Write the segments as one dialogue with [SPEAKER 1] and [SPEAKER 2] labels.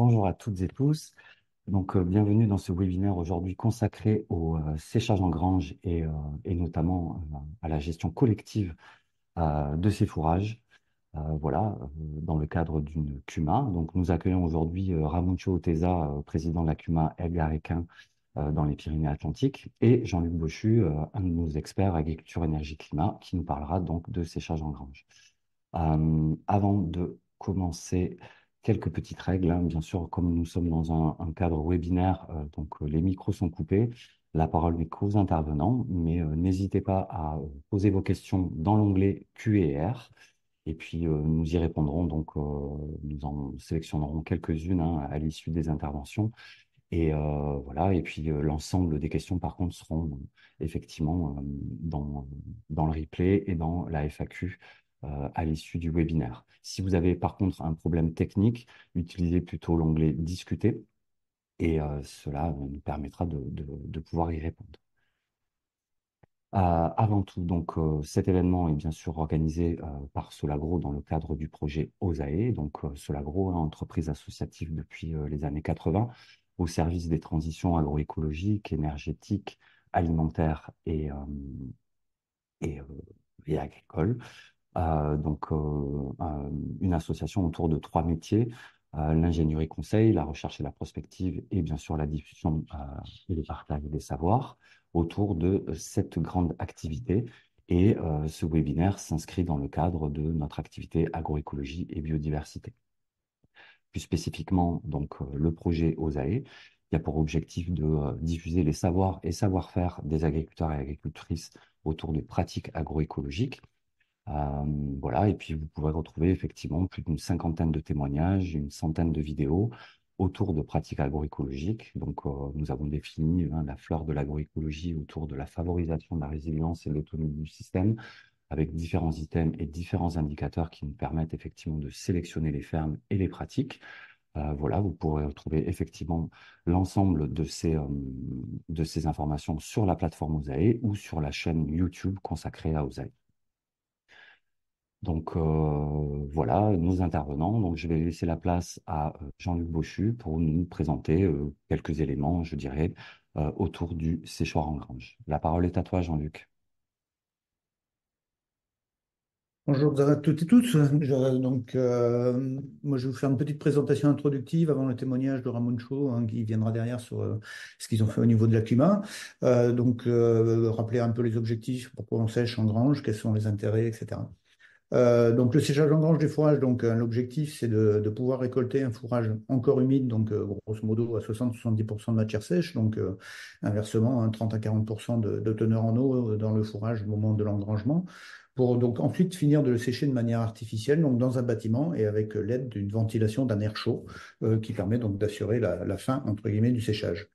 [SPEAKER 1] Bonjour à toutes et tous. Bienvenue dans ce webinaire aujourd'hui consacré au séchage en grange et notamment à la gestion collective de ces fourrages. Dans le cadre d'une CUMA. Donc, nous accueillons aujourd'hui Ramuncho Oteza, président de la CUMA Elgarequin dans les Pyrénées-Atlantiques, et Jean-Luc Bochu, un de nos experts agriculture, énergie, climat, qui nous parlera donc de séchage en grange. Avant de commencer, quelques petites règles, hein. Bien sûr, comme nous sommes dans un cadre webinaire, les micros sont coupés. La parole n'est qu'aux intervenants, mais n'hésitez pas à poser vos questions dans l'onglet Q&R. Et puis, nous y répondrons. Nous en sélectionnerons quelques-unes hein, à l'issue des interventions. Et puis, l'ensemble des questions, par contre, seront effectivement dans le replay et dans la FAQ à l'issue du webinaire. Si vous avez, par contre, un problème technique, utilisez plutôt l'onglet Discuter et cela nous permettra de pouvoir y répondre. Avant tout, cet événement est bien sûr organisé par Solagro dans le cadre du projet OSAE. Solagro, hein, entreprise associative depuis les années 80, au service des transitions agroécologiques, énergétiques, alimentaires et, euh, et agricoles. Une association autour de trois métiers, l'ingénierie conseil, la recherche et la prospective, et bien sûr la diffusion et le partage des savoirs autour de cette grande activité. Et ce webinaire s'inscrit dans le cadre de notre activité agroécologie et biodiversité. Plus spécifiquement, le projet OSAE, qui a pour objectif de diffuser les savoirs et savoir-faire des agriculteurs et agricultrices autour de pratiques agroécologiques. Et puis vous pourrez retrouver effectivement plus d'une cinquantaine de témoignages, une centaine de vidéos autour de pratiques agroécologiques. Nous avons défini hein, la fleur de l'agroécologie autour de la favorisation de la résilience et de l'autonomie du système, avec différents items et différents indicateurs qui nous permettent effectivement de sélectionner les fermes et les pratiques. Vous pourrez retrouver effectivement l'ensemble de ces informations sur la plateforme OSAE ou sur la chaîne YouTube consacrée à OSAE. Nos intervenants. Donc, je vais laisser la place à Jean-Luc Bochu pour nous présenter quelques éléments, je dirais, autour du séchoir en grange. La parole est à toi, Jean-Luc.
[SPEAKER 2] Bonjour à toutes et tous. Moi, je vais vous faire une petite présentation introductive avant le témoignage de Ramon Cho, hein, qui viendra derrière sur ce qu'ils ont fait au niveau de la CUMA. Rappeler un peu les objectifs, pourquoi on sèche en grange, quels sont les intérêts, etc. Le séchage en grange des fourrages, l'objectif, c'est de pouvoir récolter un fourrage encore humide, grosso modo à 60-70% de matière sèche, inversement, hein, 30 à 40% de teneur en eau dans le fourrage au moment de l'engrangement, pour donc ensuite finir de le sécher de manière artificielle, donc dans un bâtiment et avec l'aide d'une ventilation d'un air chaud qui permet donc d'assurer la fin, entre guillemets, du séchage.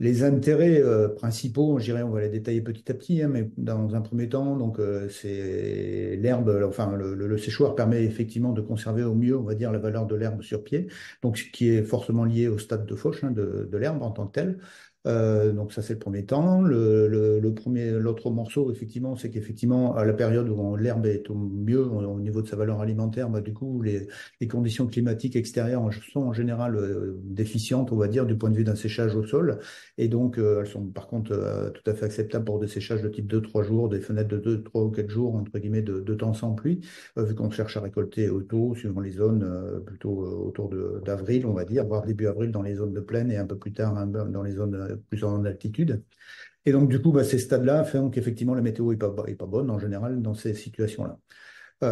[SPEAKER 2] Les intérêts principaux, je dirais, on va les détailler petit à petit, hein, mais dans un premier temps, c'est l'herbe, enfin le séchoir permet effectivement de conserver au mieux, on va dire, la valeur de l'herbe sur pied, donc ce qui est forcément lié au stade de fauche hein, de l'herbe en tant que telle. Donc ça c'est le premier temps. L'autre morceau effectivement, c'est qu'effectivement à la période où l'herbe est au mieux au niveau de sa valeur alimentaire, du coup les conditions climatiques extérieures sont en général déficientes, on va dire, du point de vue d'un séchage au sol. Et donc, elles sont par contre tout à fait acceptables pour des séchages de type 2-3 jours, des fenêtres de 2, 3 ou 4 jours, entre guillemets, de temps sans pluie, vu qu'on cherche à récolter au tôt, suivant les zones, plutôt autour d'avril, on va dire, voire début avril dans les zones de plaine et un peu plus tard hein, dans les zones plus en altitude. Et donc, du coup, ces stades-là font qu'effectivement, la météo est pas bonne en général dans ces situations-là.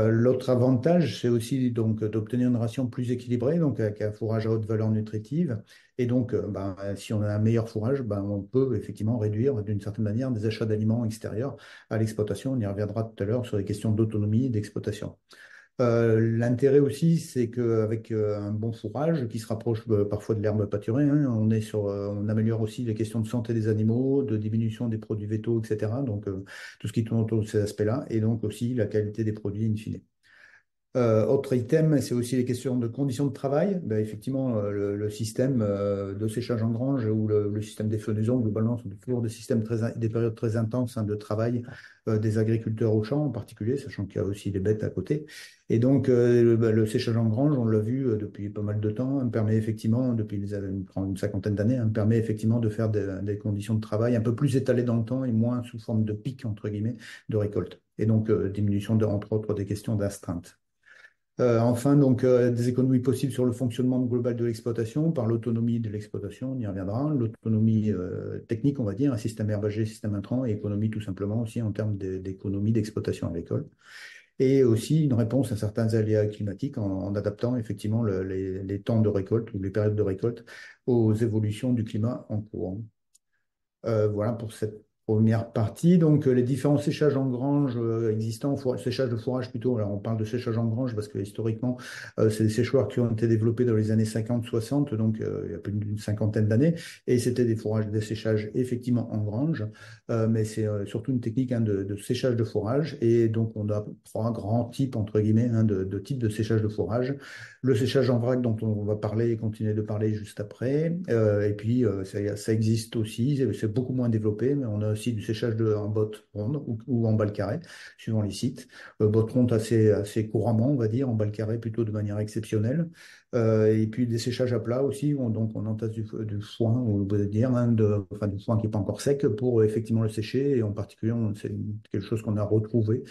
[SPEAKER 2] L'autre avantage, c'est aussi donc d'obtenir une ration plus équilibrée, donc avec un fourrage à haute valeur nutritive. Et donc, si on a un meilleur fourrage, on peut effectivement réduire d'une certaine manière des achats d'aliments extérieurs à l'exploitation. On y reviendra tout à l'heure sur les questions d'autonomie et d'exploitation. L'intérêt aussi, c'est qu'avec un bon fourrage qui se rapproche parfois de l'herbe pâturée, hein, on améliore aussi les questions de santé des animaux, de diminution des produits vétaux, etc. Donc, tout ce qui tourne autour de ces aspects-là, et donc aussi la qualité des produits in fine. Autre item, c'est aussi les questions de conditions de travail. Ben, effectivement, le système de séchage en grange ou le système des fenaisons, globalement, sont toujours des systèmes des périodes très intenses hein, de travail des agriculteurs au champ en particulier, sachant qu'il y a aussi des bêtes à côté. Et donc, le séchage en grange, on l'a vu depuis pas mal de temps, permet effectivement, depuis une cinquantaine d'années, permet effectivement de faire des conditions de travail un peu plus étalées dans le temps et moins sous forme de pic, entre guillemets, de récolte. Et donc, diminution, entre autres, des questions d'astreinte. Enfin, donc, des économies possibles sur le fonctionnement global de l'exploitation par l'autonomie de l'exploitation, on y reviendra, l'autonomie technique, on va dire, un système herbagé, système intrant, et économie tout simplement aussi en termes d'économie d'exploitation agricole. Et aussi une réponse à certains aléas climatiques en adaptant effectivement les temps de récolte ou les périodes de récolte aux évolutions du climat en cours. Voilà pour cette première partie. Donc, les différents séchages en grange existants, séchage de fourrage plutôt. Alors, on parle de séchage en grange parce que historiquement, c'est des séchoirs qui ont été développés dans les années 50-60, donc il y a plus d'une cinquantaine d'années. Et c'était des fourrages, des séchages effectivement en grange. Mais c'est surtout une technique hein, de séchage de fourrage. Et donc, on a trois grands types, entre guillemets, hein, de types de séchage de fourrage. Le séchage en vrac dont on va parler et continuer de parler juste après. Et puis, ça existe aussi, c'est beaucoup moins développé, mais on a aussi du séchage en botte ronde ou en balle carrée, suivant les sites. Botte ronde assez couramment, on va dire, en balle carrée plutôt de manière exceptionnelle. Et puis des séchages à plat aussi, où donc on entasse du foin, on peut dire, hein, enfin du foin qui n'est pas encore sec pour effectivement le sécher. Et en particulier, c'est quelque chose qu'on a retrouvé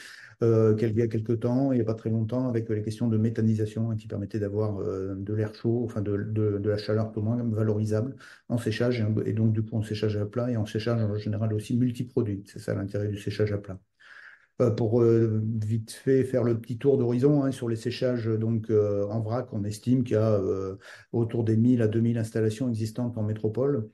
[SPEAKER 2] il y a quelques temps, il n'y a pas très longtemps, avec les questions de méthanisation hein, qui permettaient d'avoir de l'air chaud, enfin de la chaleur tout au moins valorisable en séchage, et donc du coup en séchage à plat et en séchage en général aussi multiproduit. C'est ça l'intérêt du séchage à plat. Pour vite fait faire le petit tour d'horizon hein, sur les séchages donc, en vrac, on estime qu'il y a autour des 1000 à 2000 installations existantes en métropole.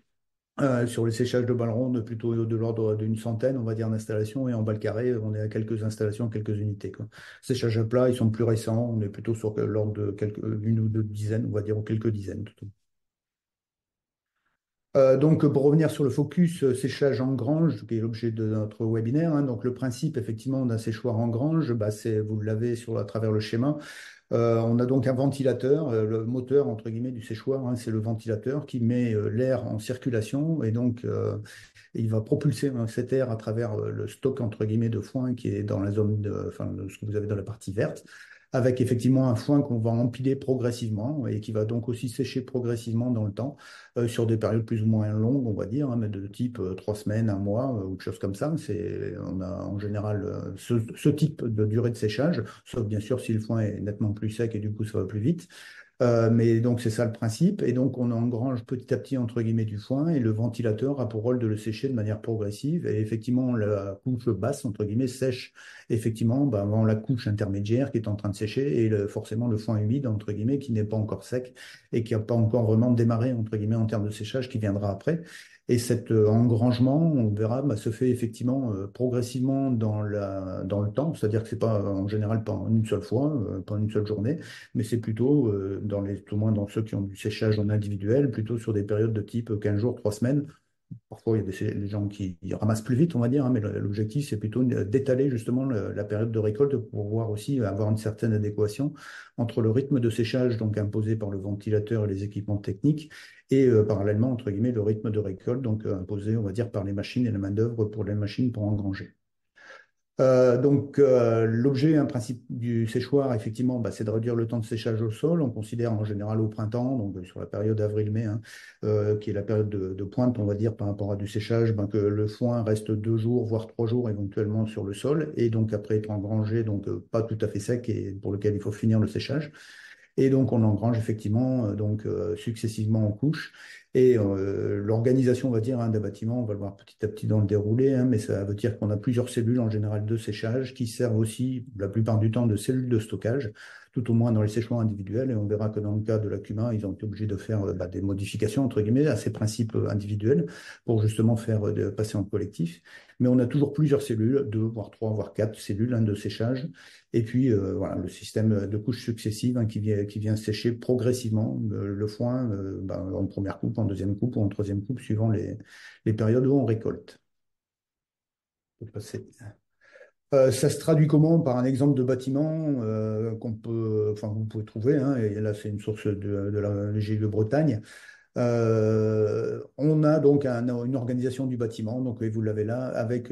[SPEAKER 2] Sur les séchages de balles rondes, plutôt de l'ordre d'une centaine, on va dire, d'installations. Et en balle carrée, on est à quelques installations, quelques unités, quoi. Séchages à plat, ils sont plus récents. On est plutôt sur l'ordre de une ou deux dizaines, on va dire, ou quelques dizaines. Tout. Donc, pour revenir sur le focus séchage en grange, qui est l'objet de notre webinaire, hein, donc le principe effectivement d'un séchoir en grange, bah, vous l'avez à travers le schéma. On a donc un ventilateur, le moteur entre guillemets du séchoir, hein, c'est le ventilateur qui met l'air en circulation et donc il va propulser hein, cet air à travers le stock entre guillemets de foin qui est dans la zone enfin, de ce que vous avez dans la partie verte, avec effectivement un foin qu'on va empiler progressivement et qui va donc aussi sécher progressivement dans le temps sur des périodes plus ou moins longues, on va dire, hein, mais de type 3 semaines, un mois ou de choses comme ça. On a en général ce type de durée de séchage, sauf bien sûr si le foin est nettement plus sec et du coup ça va plus vite. Mais donc c'est ça le principe. Et donc on engrange petit à petit entre guillemets du foin et le ventilateur a pour rôle de le sécher de manière progressive. Et effectivement la couche basse entre guillemets sèche effectivement bah, avant la couche intermédiaire qui est en train de sécher et forcément le foin humide entre guillemets qui n'est pas encore sec et qui n'a pas encore vraiment démarré entre guillemets en termes de séchage qui viendra après. Et cet engrangement, on verra, bah, se fait effectivement progressivement dans le temps, c'est-à-dire que c'est pas en général pas en une seule fois, pas en une seule journée, mais c'est plutôt au moins dans ceux qui ont du séchage en individuel, plutôt sur des périodes de type 15 jours, 3 semaines. Parfois, il y a des gens qui ramassent plus vite, on va dire, hein, mais l'objectif, c'est plutôt d'étaler justement la période de récolte pour pouvoir aussi avoir une certaine adéquation entre le rythme de séchage donc imposé par le ventilateur et les équipements techniques et parallèlement, entre guillemets, le rythme de récolte donc imposé, on va dire, par les machines et la main-d'œuvre pour les machines pour engranger. L'objet, un principe du séchoir, effectivement, bah, c'est de réduire le temps de séchage au sol. On considère en général au printemps, donc sur la période avril-mai, hein, qui est la période de pointe, on va dire, par rapport à du séchage, ben, que le foin reste 2 jours, voire 3 jours éventuellement sur le sol, et donc après être engrangé, donc pas tout à fait sec, et pour lequel il faut finir le séchage. Et donc, on engrange effectivement successivement en couches. Et l'organisation, on va dire, hein, d'un bâtiment, on va le voir petit à petit dans le déroulé, hein, mais ça veut dire qu'on a plusieurs cellules en général de séchage qui servent aussi la plupart du temps de cellules de stockage, tout au moins dans les séchoirs individuels. Et on verra que dans le cas de la Cuma, ils ont été obligés de faire bah, des modifications, entre guillemets, à ces principes individuels pour justement faire passer en collectif. Mais on a toujours plusieurs cellules, deux, voire trois, voire quatre cellules hein, de séchage et puis, voilà, le système de couches successives hein, qui vient sécher progressivement le foin ben, en première coupe, en deuxième coupe ou en troisième coupe, suivant les périodes où on récolte. Je peux passer. Ça se traduit comment? Par un exemple de bâtiment enfin, vous pouvez trouver, hein, et là c'est une source de la GIE de Bretagne. On a donc une organisation du bâtiment, donc et vous l'avez là, avec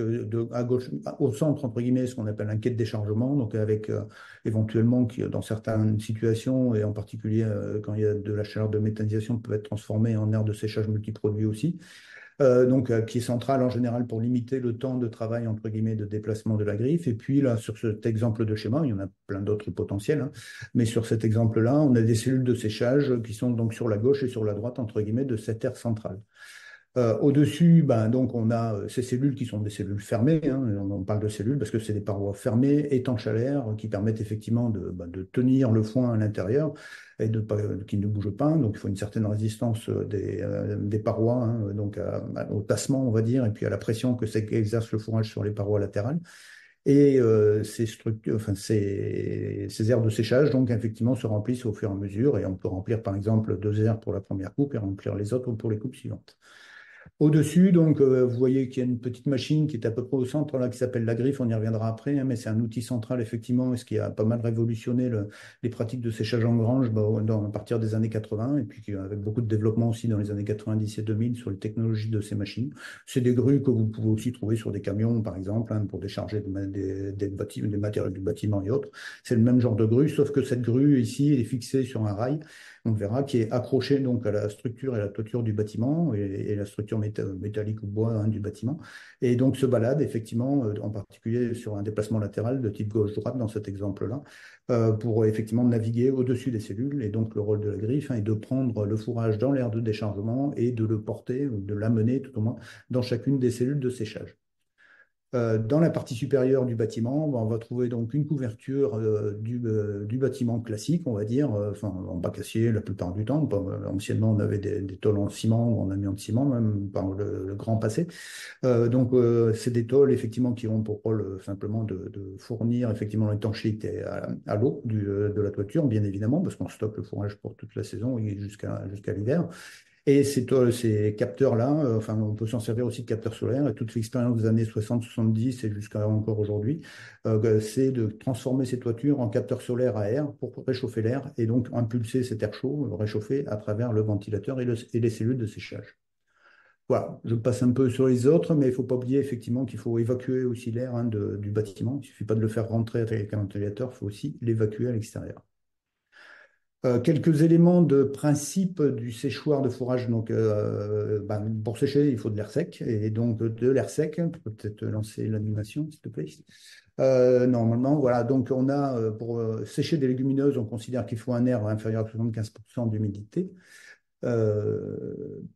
[SPEAKER 2] à gauche, au centre, entre guillemets, ce qu'on appelle un quai de déchargement, donc avec éventuellement, qui, dans certaines situations, et en particulier quand il y a de la chaleur de méthanisation, peut être transformé en air de séchage multiproduit aussi. Qui est central en général pour limiter le temps de travail, entre guillemets, de déplacement de la griffe. Et puis là, sur cet exemple de schéma, il y en a plein d'autres potentiels, hein, mais sur cet exemple-là, on a des cellules de séchage qui sont donc sur la gauche et sur la droite, entre guillemets, de cette aire centrale. Au-dessus, ben, donc, on a ces cellules qui sont des cellules fermées, hein, on parle de cellules parce que c'est des parois fermées, étanches à l'air, qui permettent effectivement de tenir le foin à l'intérieur et qui ne bouge pas. Donc, il faut une certaine résistance des parois, hein, donc au tassement, on va dire, et puis à la pression que exerce le fourrage sur les parois latérales. Et ces structures, enfin, ces aires de séchage, donc, effectivement, se remplissent au fur et à mesure, et on peut remplir, par exemple, 2 aires pour la première coupe et remplir les autres pour les coupes suivantes. Au-dessus, donc, vous voyez qu'il y a une petite machine qui est à peu près au centre, là, qui s'appelle la griffe. On y reviendra après, hein, mais c'est un outil central, effectivement, ce qui a pas mal révolutionné les pratiques de séchage en grange bah, à partir des années 80, et puis avec beaucoup de développement aussi dans les années 90 et 2000 sur les technologies de ces machines. C'est des grues que vous pouvez aussi trouver sur des camions, par exemple, hein, pour décharger des matériaux du bâtiment et autres. C'est le même genre de grue, sauf que cette grue, ici, est fixée sur un rail, on verra, qui est accroché donc à la structure et la toiture du bâtiment et la structure métallique ou bois, hein, du bâtiment. Et donc se balade effectivement, en particulier sur un déplacement latéral de type gauche-droite dans cet exemple-là, pour effectivement naviguer au-dessus des cellules. Et donc le rôle de la griffe, hein, est de prendre le fourrage dans l'aire de déchargement et de le porter, ou de l'amener tout au moins, dans chacune des cellules de séchage. Dans la partie supérieure du bâtiment, on va trouver donc une couverture du bâtiment classique, on va dire, enfin, en bac acier la plupart du temps. Anciennement, on avait des tôles en ciment ou en amiant de ciment, même par le grand passé. C'est des tôles effectivement qui ont pour rôle simplement de fournir effectivement l'étanchéité à l'eau de la toiture, bien évidemment, parce qu'on stocke le fourrage pour toute la saison et jusqu'à l'hiver. Et ces capteurs-là, enfin, on peut s'en servir aussi de capteurs solaires. Et toute l'expérience des années 60-70 et jusqu'à encore aujourd'hui, c'est de transformer ces toitures en capteurs solaires à air pour réchauffer l'air et donc impulser cet air chaud, réchauffé à travers le ventilateur et les cellules de séchage. Voilà, je passe un peu sur les autres, mais il ne faut pas oublier effectivement qu'il faut évacuer aussi l'air, hein, du bâtiment. Il ne suffit pas de le faire rentrer avec un ventilateur, il faut aussi l'évacuer à l'extérieur. Quelques éléments de principe du séchoir de fourrage. Pour sécher, il faut de l'air sec. Et donc, de l'air sec, tu peux peut-être lancer l'animation, s'il te plaît. Normalement, voilà. Donc, on a, pour sécher des légumineuses, on considère qu'il faut un air inférieur à 75% d'humidité.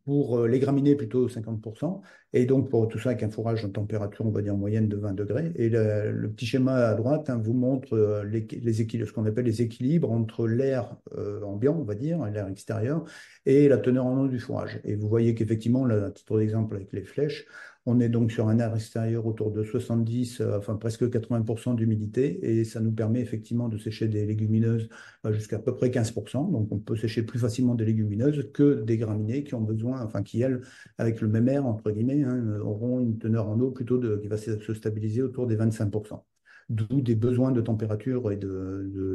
[SPEAKER 2] Pour les graminées, plutôt 50%. Et donc, pour tout ça, avec un fourrage en température, on va dire moyenne de 20 degrés. Et le petit schéma à droite, hein, vous montre ce qu'on appelle les équilibres entre l'air ambiant, on va dire, l'air extérieur, et la teneur en eau du fourrage. Et vous voyez qu'effectivement, là, à titre d'exemple, avec les flèches, on est donc sur un air extérieur autour de 70, enfin presque 80% d'humidité. Et ça nous permet effectivement de sécher des légumineuses jusqu'à peu près 15%. Donc, on peut sécher plus facilement des légumineuses que des graminées qui ont besoin, enfin, qui, elles, avec le même air, entre guillemets, hein, auront une teneur en eau qui va se stabiliser autour des 25%. D'où des besoins de température et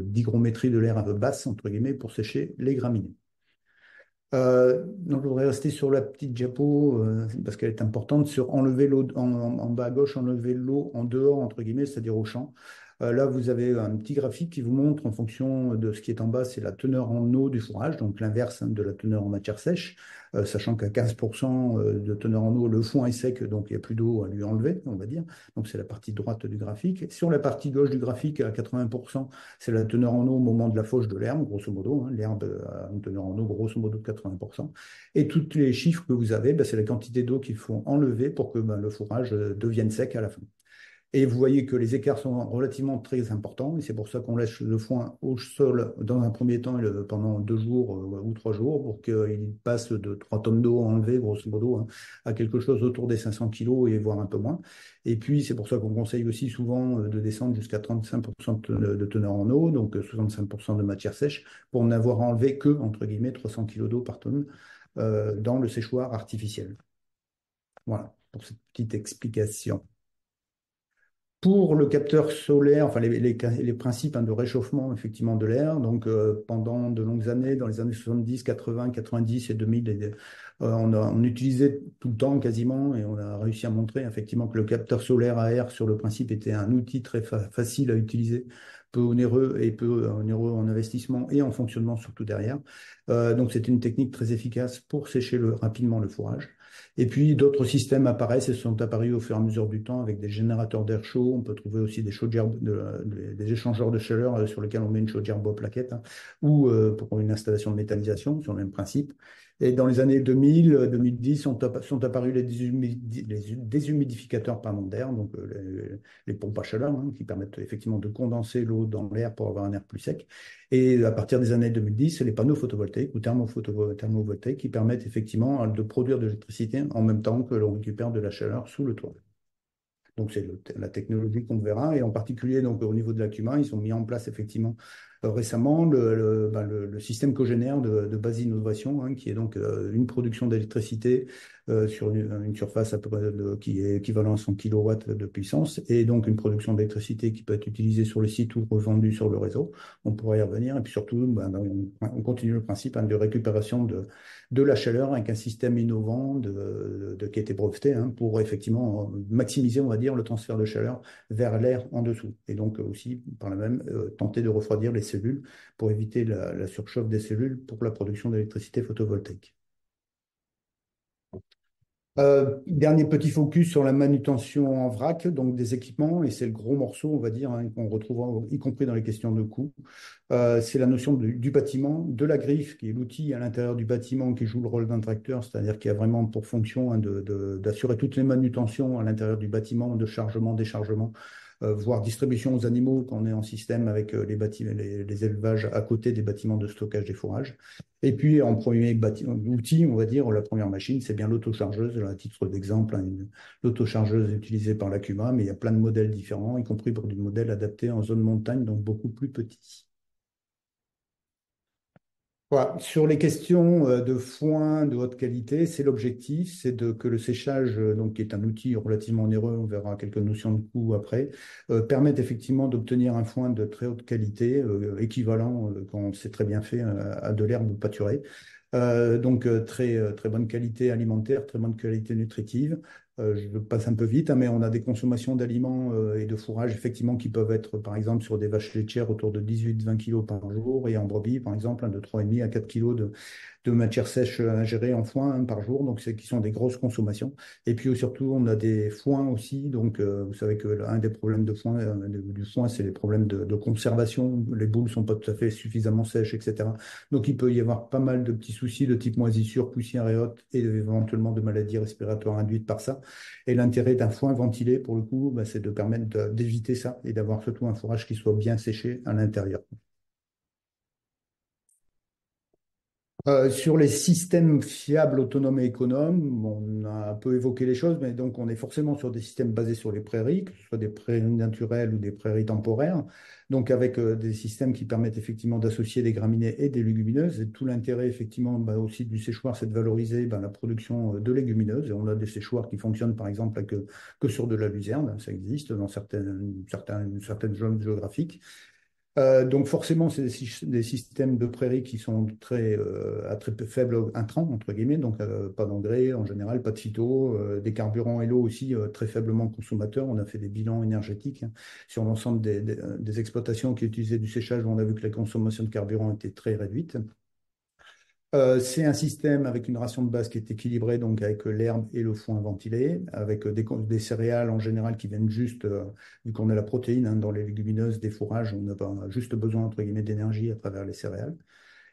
[SPEAKER 2] d'hygrométrie de l'air un peu basse, entre guillemets, pour sécher les graminées. Donc, je voudrais rester sur la petite diapo parce qu'elle est importante sur enlever l'eau en bas à gauche, enlever l'eau en dehors, entre guillemets, c'est-à-dire au champ. Là, vous avez un petit graphique qui vous montre en fonction de ce qui est en bas, c'est la teneur en eau du fourrage, donc l'inverse, hein, de la teneur en matière sèche, sachant qu'à 15% de teneur en eau, le foin est sec, donc il n'y a plus d'eau à lui enlever, on va dire. Donc c'est la partie droite du graphique. Sur la partie gauche du graphique, à 80%, c'est la teneur en eau au moment de la fauche de l'herbe, grosso modo, hein. L'herbe a une teneur en eau grosso modo de 80%. Et tous les chiffres que vous avez, ben, c'est la quantité d'eau qu'il faut enlever pour que, ben, le fourrage devienne sec à la fin. Et vous voyez que les écarts sont relativement très importants, et c'est pour ça qu'on laisse le foin au sol dans un premier temps pendant 2 jours ou 3 jours pour qu'il passe de 3 tonnes d'eau enlevée, grosso modo, hein, à quelque chose autour des 500 kilos et voire un peu moins. Et puis c'est pour ça qu'on conseille aussi souvent de descendre jusqu'à 35% de teneur en eau, donc 65% de matière sèche, pour n'avoir enlevé que, entre guillemets, 300 kilos d'eau par tonne dans le séchoir artificiel. Voilà, pour cette petite explication. Pour le capteur solaire, enfin les principes de réchauffement effectivement de l'air, donc pendant de longues années, dans les années 70, 80, 90 et 2000, on utilisait tout le temps quasiment et on a réussi à montrer effectivement que le capteur solaire à air sur le principe était un outil très facile à utiliser, peu onéreux et peu onéreux en investissement et en fonctionnement surtout derrière. Donc c'était une technique très efficace pour sécher rapidement le fourrage. Et puis d'autres systèmes apparaissent et sont apparus au fur et à mesure du temps avec des générateurs d'air chaud. On peut trouver aussi des chaudières, des échangeurs de chaleur sur lesquels on met une chaudière bois plaquette, hein, ou pour une installation de méthanisation sur le même principe. Et dans les années 2000, 2010 sont apparus les déshumidificateurs pardon, d'air, donc les pompes à chaleur, hein, qui permettent effectivement de condenser l'eau dans l'air pour avoir un air plus sec. Et à partir des années 2010, c'est les panneaux photovoltaïques ou thermovoltaïques qui permettent effectivement de produire de l'électricité en même temps que l'on récupère de la chaleur sous le toit. Donc, c'est la technologie qu'on verra. Et en particulier, donc, au niveau de l'Acumin, ils ont mis en place effectivement récemment le système cogénère de base innovation, hein, qui est donc une production d'électricité sur une surface à peu près qui est équivalent à 100 kW de puissance, et donc une production d'électricité qui peut être utilisée sur le site ou revendue sur le réseau. On pourrait y revenir. Et puis surtout, on continue le principe, hein, de récupération de la chaleur avec un système innovant qui a été breveté, hein, pour effectivement maximiser, on va dire, le transfert de chaleur vers l'air en dessous. Et donc aussi, par la même, tenter de refroidir les cellules pour éviter la surchauffe des cellules pour la production d'électricité photovoltaïque. Dernier petit focus sur la manutention en vrac, donc des équipements, et c'est le gros morceau, on va dire, hein, qu'on retrouve y compris dans les questions de coût. C'est la notion du bâtiment, de la griffe, qui est l'outil à l'intérieur du bâtiment qui joue le rôle d'un tracteur, c'est-à-dire qui a vraiment pour fonction, hein, d'assurer toutes les manutentions à l'intérieur du bâtiment, de chargement, déchargement, voire distribution aux animaux quand on est en système avec les élevages à côté des bâtiments de stockage des fourrages. Et puis, en premier outil, on va dire, la première machine, c'est bien l'autochargeuse. À titre d'exemple, hein, l'autochargeuse utilisée par l'Acuma, mais il y a plein de modèles différents, y compris pour des modèles adaptés en zone montagne, donc beaucoup plus petits. Voilà. Sur les questions de foin de haute qualité, c'est l'objectif, que le séchage, donc, qui est un outil relativement onéreux, on verra quelques notions de coût après, permette effectivement d'obtenir un foin de très haute qualité, équivalent, quand c'est très bien fait, à de l'herbe pâturée. Donc très bonne qualité alimentaire, très bonne qualité nutritive. Je passe un peu vite, hein, mais on a des consommations d'aliments et de fourrage effectivement qui peuvent être par exemple sur des vaches laitières autour de 18-20 kg par jour, et en brebis par exemple, hein, de 3,5 à 4 kg de matière sèche ingérée en foin, hein, par jour, donc c'est qui sont des grosses consommations. Et puis surtout, on a des foins aussi, donc vous savez que l'un des problèmes de foin, du foin, c'est les problèmes de conservation. Les boules sont pas tout à fait suffisamment sèches, etc. Donc il peut y avoir pas mal de petits soucis de type moisissure, poussière et autres, et éventuellement de maladies respiratoires induites par ça. Et l'intérêt d'un foin ventilé, pour le coup, bah, c'est de permettre d'éviter ça et d'avoir surtout un fourrage qui soit bien séché à l'intérieur. Sur les systèmes fiables, autonomes et économes, on a un peu évoqué les choses, mais donc on est forcément sur des systèmes basés sur les prairies, que ce soit des prairies naturelles ou des prairies temporaires, donc avec des systèmes qui permettent effectivement d'associer des graminées et des légumineuses. Et tout l'intérêt effectivement, bah, aussi du séchoir, c'est de valoriser, bah, la production de légumineuses. Et on a des séchoirs qui fonctionnent par exemple que sur de la luzerne, ça existe dans certaines zones géographiques. Donc forcément, c'est des systèmes de prairies qui sont à très faible intrant, entre guillemets, donc pas d'engrais en général, pas de phyto, des carburants et l'eau aussi très faiblement consommateurs. On a fait des bilans énergétiques, hein, sur l'ensemble des exploitations qui utilisaient du séchage, où on a vu que la consommation de carburant était très réduite. C'est un système avec une ration de base qui est équilibrée, donc avec l'herbe et le foin ventilé, avec des céréales en général qui viennent juste, vu qu'on a la protéine, hein, dans les légumineuses, des fourrages, on a pas juste besoin, entre guillemets, d'énergie à travers les céréales.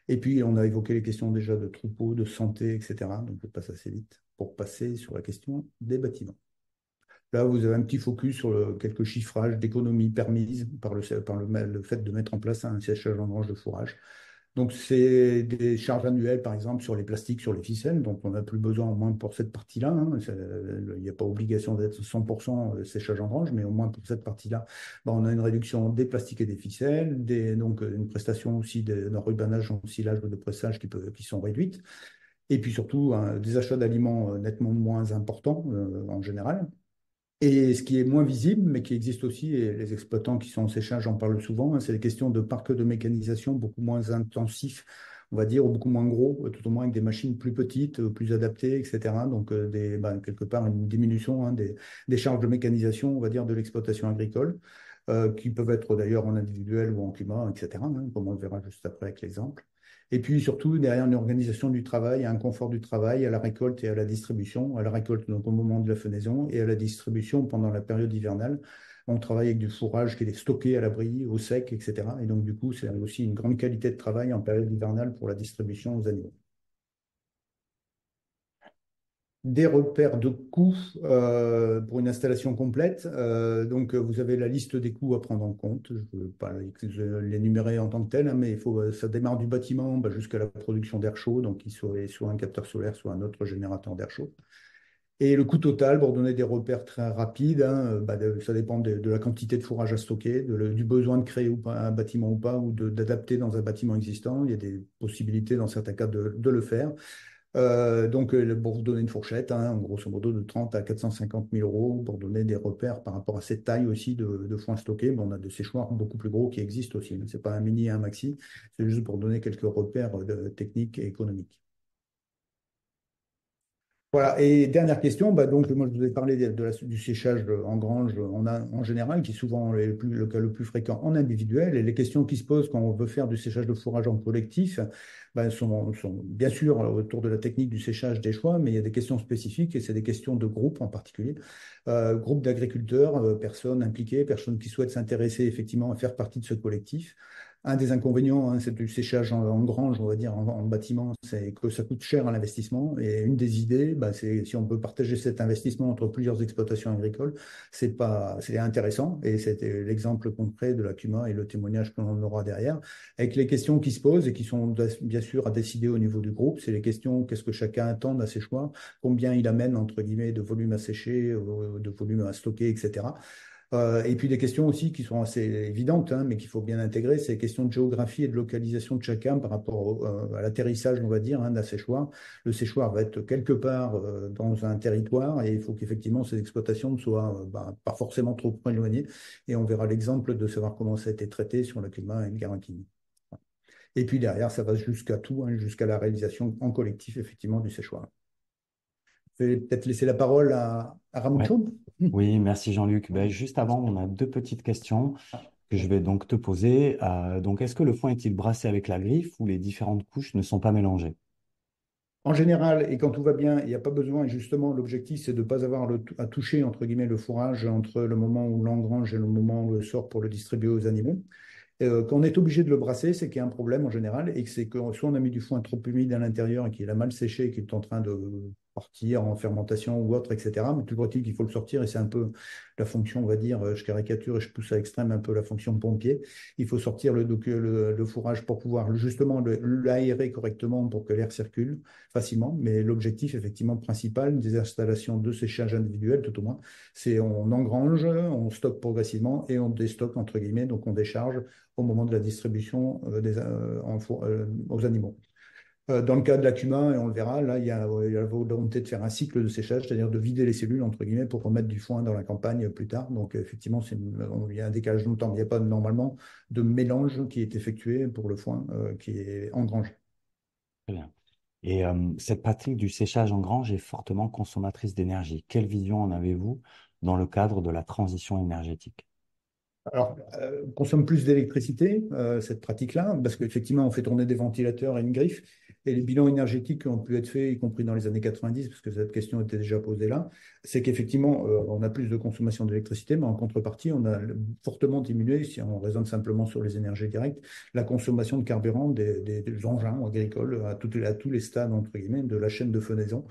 [SPEAKER 2] Et puis, on a évoqué les questions déjà de troupeaux, de santé, etc. Donc, je passe assez vite pour passer sur la question des bâtiments. Là, vous avez un petit focus sur quelques chiffrages d'économies permises par le fait de mettre en place un séchage en grange de fourrage. Donc, c'est des charges annuelles, par exemple, sur les plastiques, sur les ficelles. Donc, on n'a plus besoin, au moins pour cette partie-là, hein. Il n'y a pas obligation d'être 100% séchage en grange, mais au moins pour cette partie-là, ben, on a une réduction des plastiques et des ficelles, donc une prestation aussi d'enrubanage, en silage ou de pressage qui sont réduites. Et puis surtout, des achats d'aliments nettement moins importants en général. Et ce qui est moins visible, mais qui existe aussi, et les exploitants qui sont en séchage en parlent souvent, hein, c'est les questions de parcs de mécanisation beaucoup moins intensifs, on va dire, ou beaucoup moins gros, tout au moins avec des machines plus petites, plus adaptées, etc. Donc, quelque part, une diminution, hein, des charges de mécanisation, on va dire, de l'exploitation agricole, qui peuvent être d'ailleurs en individuel ou en climat, etc., hein, comme on le verra juste après avec l'exemple. Et puis surtout, derrière une organisation du travail, un confort du travail, à la récolte et à la distribution. À la récolte, donc au moment de la fenaison, et à la distribution pendant la période hivernale. On travaille avec du fourrage qui est stocké à l'abri, au sec, etc. Et donc, du coup, c'est aussi une grande qualité de travail en période hivernale pour la distribution aux animaux. Des repères de coûts pour une installation complète. Donc, vous avez la liste des coûts à prendre en compte. Je ne veux pas l'énumérer en tant que tel, hein, mais ça démarre du bâtiment jusqu'à la production d'air chaud, donc il soit un capteur solaire, soit un autre générateur d'air chaud. Et le coût total, pour donner des repères très rapides, hein, ça dépend de la quantité de fourrage à stocker, du besoin de créer ou pas un bâtiment ou pas, ou d'adapter dans un bâtiment existant. Il y a des possibilités dans certains cas de le faire. Pour vous donner une fourchette, hein, grosso modo de 30 à 450 000 euros pour donner des repères par rapport à cette taille aussi de foin stocké. Bon, on a des séchoirs beaucoup plus gros qui existent aussi. Ce n'est pas un mini et un maxi, c'est juste pour donner quelques repères techniques et économiques. Voilà, et dernière question, donc moi je vous ai parlé du séchage en grange en général, qui est souvent le cas le plus fréquent en individuel, et les questions qui se posent quand on veut faire du séchage de fourrage en collectif sont bien sûr autour de la technique du séchage des choix, mais il y a des questions spécifiques, et c'est des questions de groupe en particulier, groupe d'agriculteurs, personnes impliquées, personnes qui souhaitent s'intéresser effectivement à faire partie de ce collectif. Un des inconvénients, hein, c'est du séchage en grange, on va dire, en bâtiment, c'est que ça coûte cher à l'investissement. Et une des idées, c'est si on peut partager cet investissement entre plusieurs exploitations agricoles, c'est intéressant. Et c'était l'exemple concret de la CUMA et le témoignage que l'on aura derrière. Avec les questions qui se posent et qui sont bien sûr à décider au niveau du groupe, c'est les questions, qu'est-ce que chacun attend à ses choix, combien il amène, entre guillemets, de volume à sécher, de volume à stocker, etc. Et puis des questions aussi qui sont assez évidentes, hein, mais qu'il faut bien intégrer, c'est les questions de géographie et de localisation de chacun par rapport à l'atterrissage, on va dire, hein, d'un séchoir. Le séchoir va être quelque part dans un territoire, et il faut qu'effectivement ces exploitations ne soient pas forcément trop éloignées. Et on verra l'exemple de savoir comment ça a été traité sur le climat et le Garanquini. Et puis derrière, ça va jusqu'à tout, hein, jusqu'à la réalisation en collectif, effectivement, du séchoir. Je vais peut-être laisser la parole à
[SPEAKER 1] Ouais.
[SPEAKER 2] Ramucho.
[SPEAKER 1] Oui, merci Jean-Luc. Ben, juste avant, on a deux petites questions que je vais donc te poser. Donc, est-ce que le foin est-il brassé avec la griffe ou les différentes couches ne sont pas mélangées?
[SPEAKER 2] En général, et quand tout va bien, il n'y a pas besoin. Et justement, l'objectif, c'est de ne pas avoir à toucher, entre guillemets, le fourrage entre le moment où on l'engrange et le moment où on le sort pour le distribuer aux animaux. Quand on est obligé de le brasser, c'est qu'il y a un problème en général, et que c'est que soit on a mis du foin trop humide à l'intérieur et qu'il a mal séché et qu'il est en train de partir en fermentation ou autre, etc. Mais toujours est-il qu'il faut le sortir, et c'est un peu la fonction, on va dire, je caricature et je pousse à l'extrême un peu la fonction de pompier. Il faut sortir le fourrage pour pouvoir justement l'aérer correctement pour que l'air circule facilement. Mais l'objectif, effectivement, principal des installations de séchage individuel, tout au moins, c'est on engrange, on stocke progressivement et on déstocke, entre guillemets, donc on décharge au moment de la distribution aux animaux. Dans le cas de la cumin, et on le verra, là, il y a la volonté de faire un cycle de séchage, c'est-à-dire de vider les cellules, entre guillemets, pour remettre du foin dans la campagne plus tard. Donc, effectivement, il y a un décalage de temps. Il n'y a pas normalement de mélange qui est effectué pour le foin qui est engrangé.
[SPEAKER 1] Très bien. Et cette pratique du séchage en grange est fortement consommatrice d'énergie. Quelle vision en avez-vous dans le cadre de la transition énergétique?
[SPEAKER 2] Alors, on consomme plus d'électricité, cette pratique-là, parce qu'effectivement, on fait tourner des ventilateurs et une griffe. Et les bilans énergétiques qui ont pu être faits, y compris dans les années 90, parce que cette question était déjà posée là, c'est qu'effectivement, on a plus de consommation d'électricité, mais en contrepartie, on a fortement diminué, si on raisonne simplement sur les énergies directes, la consommation de carburant des engins agricoles à tous les stades, entre guillemets, de la chaîne de fenaison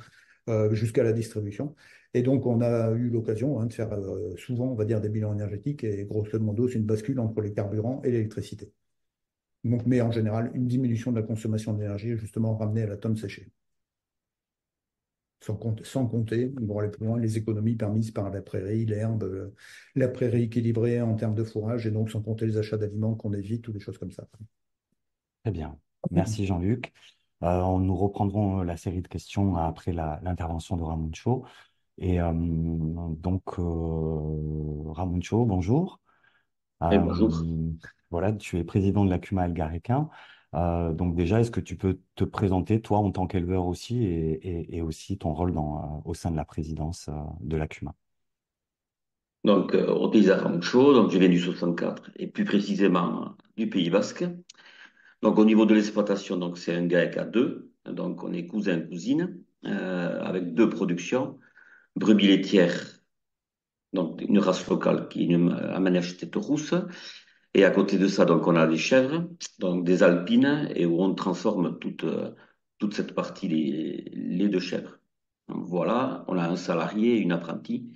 [SPEAKER 2] jusqu'à la distribution. Et donc, on a eu l'occasion de faire souvent, on va dire, des bilans énergétiques, et grosso modo, c'est une bascule entre les carburants et l'électricité. Donc, mais en général, une diminution de la consommation d'énergie est justement ramenée à la tonne séchée. Sans compter, pour aller plus loin, les économies permises par la prairie, l'herbe, la prairie équilibrée en termes de fourrage, et donc sans compter les achats d'aliments qu'on évite ou des choses comme ça.
[SPEAKER 1] Très bien. Merci Jean-Luc. Nous reprendrons la série de questions après l'intervention de Ramon Cho. Et Ramuncho, bonjour.
[SPEAKER 3] Et bonjour.
[SPEAKER 1] Euh, voilà, tu es président de la CUMA Algarequin. Donc déjà, est-ce que tu peux te présenter, toi, en tant qu'éleveur aussi, et aussi ton rôle au sein de la présidence de la CUMA?
[SPEAKER 3] Donc, Ortiz Arancho, donc je viens du 64 et plus précisément du Pays Basque. Donc, au niveau de l'exploitation, donc c'est un GAEC à deux. Donc, on est cousin-cousine avec deux productions. Brebis laitières, donc une race locale qui est une Amanèche tête rousse. Et à côté de ça, donc, on a des chèvres, donc des alpines, et où on transforme toute cette partie, les deux chèvres. Donc, voilà, on a un salarié et une apprentie.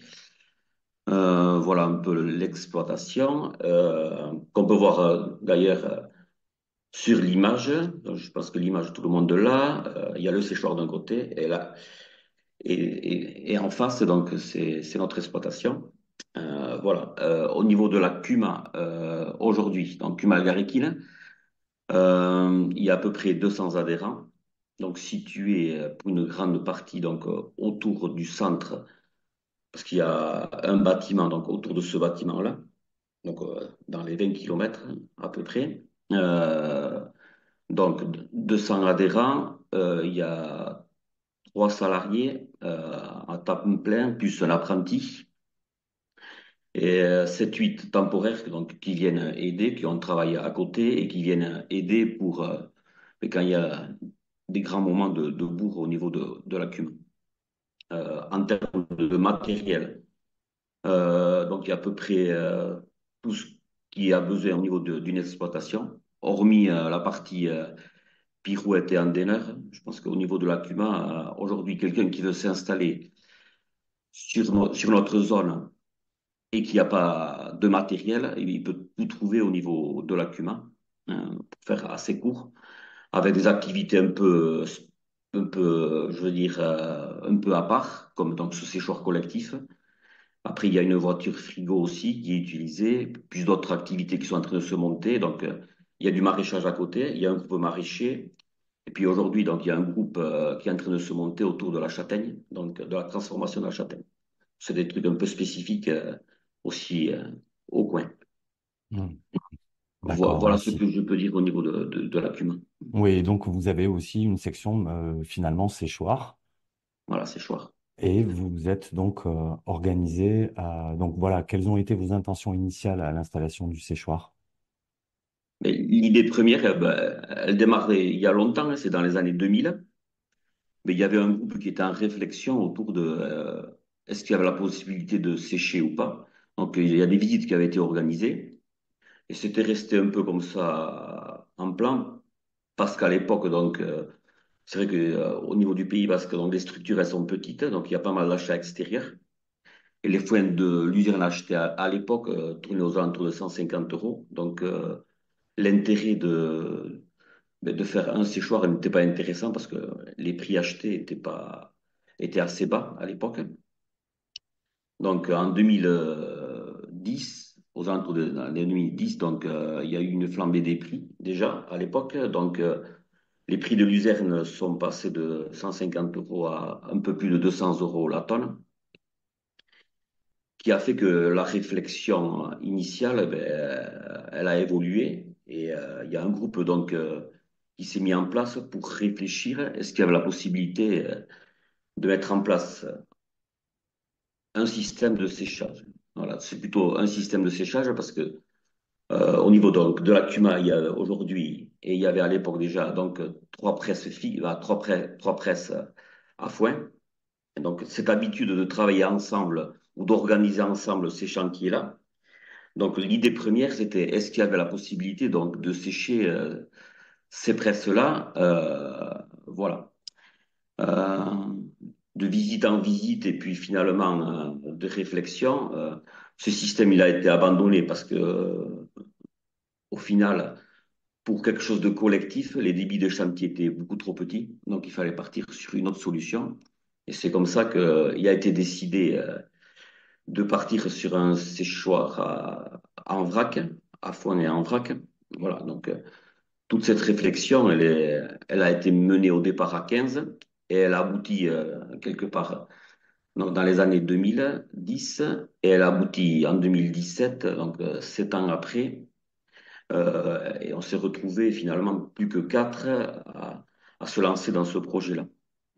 [SPEAKER 3] Voilà un peu l'exploitation qu'on peut voir d'ailleurs sur l'image. Donc, je pense que l'image, tout le monde l'a. Il y a le séchoir d'un côté et là et en face, donc c'est notre exploitation. Voilà. Au niveau de la CUMA aujourd'hui, donc CUMA Algarikine, il y a à peu près 200 adhérents. Donc situés pour une grande partie donc autour du centre, parce qu'il y a un bâtiment donc autour de ce bâtiment-là. Donc dans les 20 kilomètres à peu près. Donc 200 adhérents, il y a trois salariés à temps plein, plus un apprenti, et 7-8 temporaires donc, qui viennent aider, qui ont travaillé à côté et qui viennent aider pour quand il y a des grands moments de bourre au niveau de la cume. En termes de matériel, donc, il y a à peu près tout ce qui a besoin au niveau d'une exploitation, hormis la partie pirouette et endaineur. Je pense qu'au niveau de la CUMA, aujourd'hui, quelqu'un qui veut s'installer sur notre zone et qui n'a pas de matériel, il peut tout trouver au niveau de la CUMA, pour faire assez court, avec des activités je veux dire, un peu à part, comme donc ce séchoir collectif. Après, il y a une voiture frigo aussi qui est utilisée, puis d'autres activités qui sont en train de se monter. Donc, il y a du maraîchage à côté, il y a un groupe maraîcher. Et puis aujourd'hui, donc, il y a un groupe qui est en train de se monter autour de la châtaigne, donc de la transformation de la châtaigne. C'est des trucs un peu spécifiques aussi au coin.
[SPEAKER 1] Hmm. D'accord,
[SPEAKER 3] Voilà ce
[SPEAKER 1] merci.
[SPEAKER 3] que je peux dire au niveau de la cumin.
[SPEAKER 1] Oui, donc vous avez aussi une section finalement séchoir.
[SPEAKER 3] Voilà, c'est choix.
[SPEAKER 1] Et vous vous êtes donc organisé. Donc voilà, quelles ont été vos intentions initiales à l'installation du séchoir?
[SPEAKER 3] Mais l'idée première, ben, elle démarrait il y a longtemps, hein, c'est dans les années 2000. Mais il y avait un groupe qui était en réflexion autour de est-ce qu'il y avait la possibilité de sécher ou pas. Donc il y a des visites qui avaient été organisées et c'était resté un peu comme ça en plan parce qu'à l'époque donc c'est vrai que au niveau du Pays Basque donc les structures elles sont petites donc il y a pas mal d'achats extérieurs et les foins de l'usine achetée à l'époque tournaient aux alentours de 150 euros. Donc l'intérêt de faire un séchoir n'était pas intéressant parce que les prix achetés étaient assez bas à l'époque. Donc en 2010, aux alentours de l'année 2010, donc il y a eu une flambée des prix déjà à l'époque. Donc les prix de luzerne sont passés de 150 euros à un peu plus de 200 euros la tonne, qui a fait que la réflexion initiale, ben, elle a évolué et il y a un groupe donc qui s'est mis en place pour réfléchir. Est-ce qu'il y avait la possibilité de mettre en place un système de séchage? Voilà, c'est plutôt un système de séchage parce que au niveau donc de la CUMA, il y a aujourd'hui et il y avait à l'époque déjà donc trois presses à foin. Et donc cette habitude de travailler ensemble ou d'organiser ensemble ces chantiers-là. Donc l'idée première, c'était est-ce qu'il y avait la possibilité donc de sécher ces presses-là, voilà. Euh, de visite en visite et puis finalement de réflexion, ce système il a été abandonné parce que au final, pour quelque chose de collectif, les débits de chantier étaient beaucoup trop petits, donc il fallait partir sur une autre solution. Et c'est comme ça qu'il a été décidé de partir sur un séchoir en vrac, à foin et en vrac. Voilà, donc toute cette réflexion, elle a été menée au départ à 15 et elle a abouti quelque part. donc dans les années 2010 et elle aboutit en 2017, donc 7 ans après. Et on s'est retrouvé finalement plus que quatre à se lancer dans ce projet-là.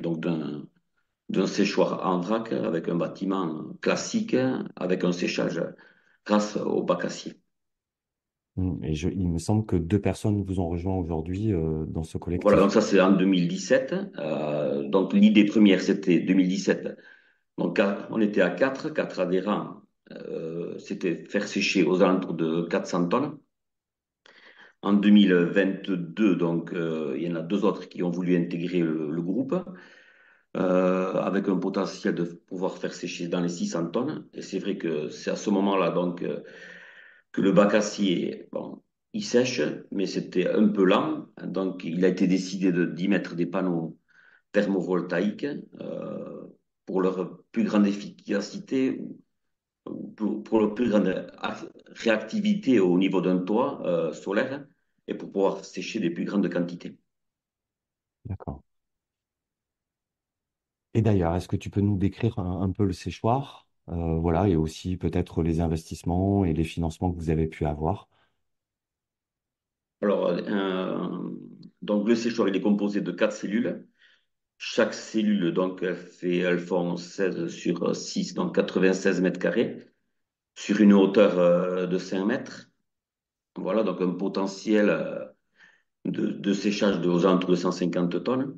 [SPEAKER 3] Donc d'un séchoir en vrac avec un bâtiment classique, avec un séchage grâce au bac acier.
[SPEAKER 1] Et il me semble que 2 personnes vous ont rejoint aujourd'hui dans ce
[SPEAKER 3] Voilà, donc
[SPEAKER 1] collectif.
[SPEAKER 3] ça c'est en 2017. Donc l'idée première c'était 2017. Donc on était à quatre adhérents. C'était faire sécher aux alentours de 400 tonnes. En 2022, donc, il y en a deux autres qui ont voulu intégrer le groupe, avec un potentiel de pouvoir faire sécher dans les 600 tonnes. Et c'est vrai que c'est à ce moment-là donc, que le bac acier, bon, il sèche, mais c'était un peu lent. Donc, il a été décidé d'y mettre des panneaux thermovoltaïques pour leur plus grande efficacité pour leur plus grande réactivité au niveau d'un toit solaire et pour pouvoir sécher des plus grandes quantités.
[SPEAKER 1] D'accord. Et d'ailleurs, est-ce que tu peux nous décrire un peu le séchoir, voilà, et aussi peut-être les investissements et les financements que vous avez pu avoir?
[SPEAKER 3] Alors, donc le séchoir, il est composé de quatre cellules. Chaque cellule, donc, elles font 16 sur 6, donc 96 mètres carrés, sur une hauteur de 5 mètres. Voilà, donc un potentiel de séchage de aux alentours de 150 tonnes.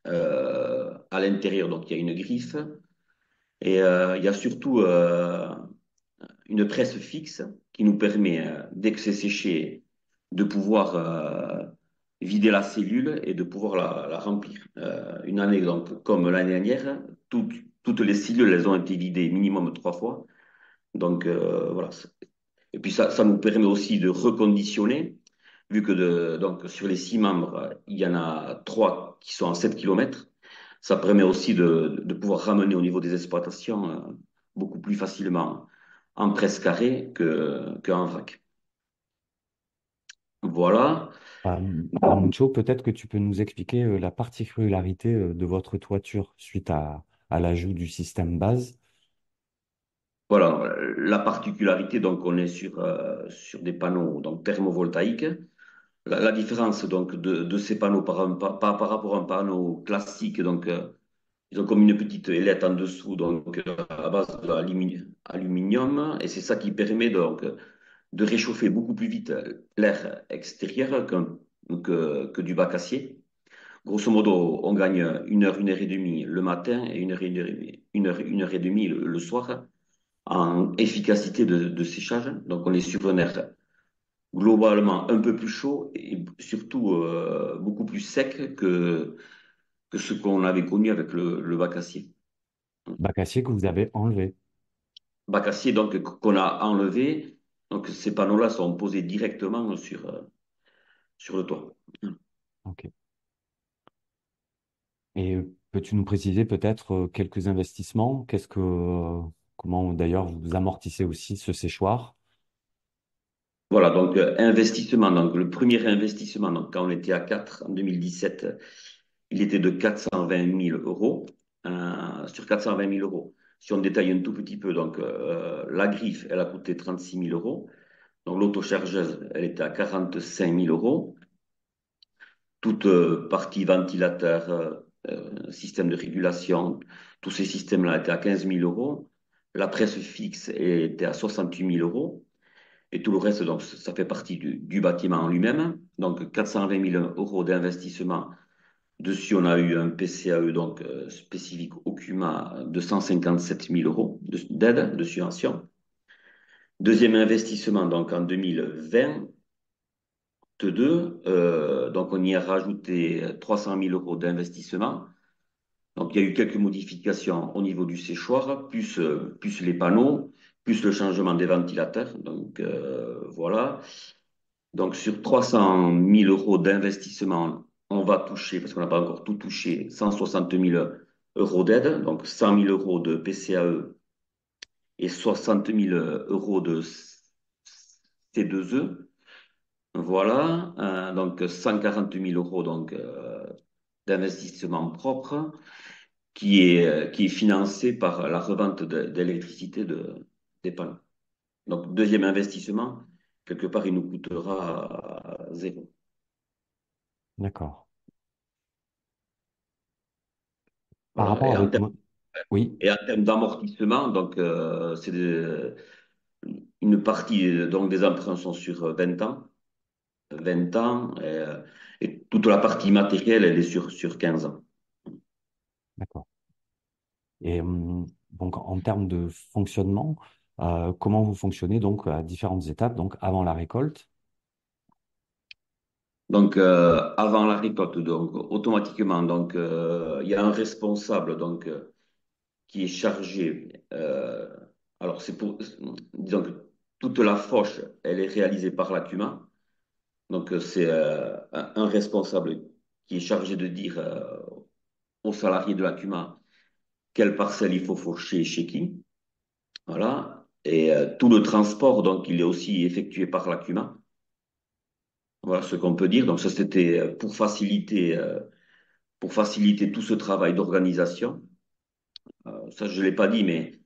[SPEAKER 3] À l'intérieur, donc, il y a une griffe. Et il y a surtout une presse fixe qui nous permet, dès que c'est séché, de pouvoir vider la cellule et de pouvoir la remplir. Une année, donc, comme l'année dernière, toutes les cellules, elles ont été vidées minimum 3 fois. Donc, voilà. Et puis, ça nous permet aussi de reconditionner, vu que donc, sur les 6 membres, il y en a 3 qui sont à 7 km. Ça permet aussi de pouvoir ramener au niveau des exploitations beaucoup plus facilement en presse carrée qu'en vrac. Voilà.
[SPEAKER 1] Ramuncho, peut-être que tu peux nous expliquer la particularité de votre toiture suite à l'ajout du système base.
[SPEAKER 3] Voilà, la particularité, donc on est sur des panneaux donc thermovoltaïques. La différence donc de ces panneaux par rapport à un panneau classique, donc ils ont comme une petite ailette en dessous, donc à base d'aluminium, et c'est ça qui permet donc de réchauffer beaucoup plus vite l'air extérieur que du bac acier. Grosso modo, on gagne une heure et demie le matin et une heure et demie le soir en efficacité de séchage. Donc, on est sur un air globalement un peu plus chaud et surtout beaucoup plus sec que ce qu'on avait connu avec le bac acier.
[SPEAKER 1] Bacassier que vous avez enlevé.
[SPEAKER 3] Bac acier donc qu'on a enlevé. Donc, ces panneaux-là sont posés directement sur le toit.
[SPEAKER 1] Ok. Et peux-tu nous préciser peut-être quelques investissements? Comment d'ailleurs vous amortissez aussi ce séchoir?
[SPEAKER 3] Voilà, donc investissement. Donc, le premier investissement, donc, quand on était à 4 en 2017, il était de 420 000 euros. Sur 420 000 euros, si on détaille un tout petit peu, donc la griffe, elle a coûté 36 000 euros. Donc l'autochargeuse, elle était à 45 000 euros. Toute partie ventilateur, système de régulation, tous ces systèmes-là étaient à 15 000 euros. La presse fixe était à 68 000 euros. Et tout le reste, donc, ça fait partie du bâtiment en lui-même. Donc 420 000 euros d'investissement. Dessus, on a eu un PCAE donc, spécifique au CUMA de 157 000 euros d'aide, de subvention. Deuxième investissement donc en 2022, donc on y a rajouté 300 000 euros d'investissement. Donc il y a eu quelques modifications au niveau du séchoir, plus les panneaux, plus le changement des ventilateurs. Donc voilà. Donc, sur 300 000 euros d'investissement, on va toucher, parce qu'on n'a pas encore tout touché, 160 000 euros d'aide, donc 100 000 euros de PCAE et 60 000 euros de C2E. Voilà, donc 140 000 euros donc, d'investissement propre. qui est financé par la revente d'électricité des panneaux. Donc, deuxième investissement, quelque part, il nous coûtera zéro.
[SPEAKER 1] D'accord. Par
[SPEAKER 3] Voilà.
[SPEAKER 1] rapport avec moi, oui,
[SPEAKER 3] Et en termes d'amortissement, donc, une partie donc, des emprunts sont sur 20 ans. 20 ans et toute la partie matérielle, elle est sur 15 ans.
[SPEAKER 1] d'accord. Et donc, en termes de fonctionnement, comment vous fonctionnez donc à différentes étapes, donc avant la récolte?
[SPEAKER 3] Donc, avant la récolte, donc, automatiquement, donc, il y a un responsable donc, qui est chargé. Alors, disons que toute la fauche, elle est réalisée par l'ACUMA. Donc, c'est un responsable qui est chargé de dire aux salariés de l'ACUMA quelle parcelle il faut faucher chez qui. Voilà. Et tout le transport, donc, il est aussi effectué par l'ACUMA. Voilà ce qu'on peut dire. Donc, ça, c'était pour faciliter tout ce travail d'organisation. Ça, je ne l'ai pas dit, mais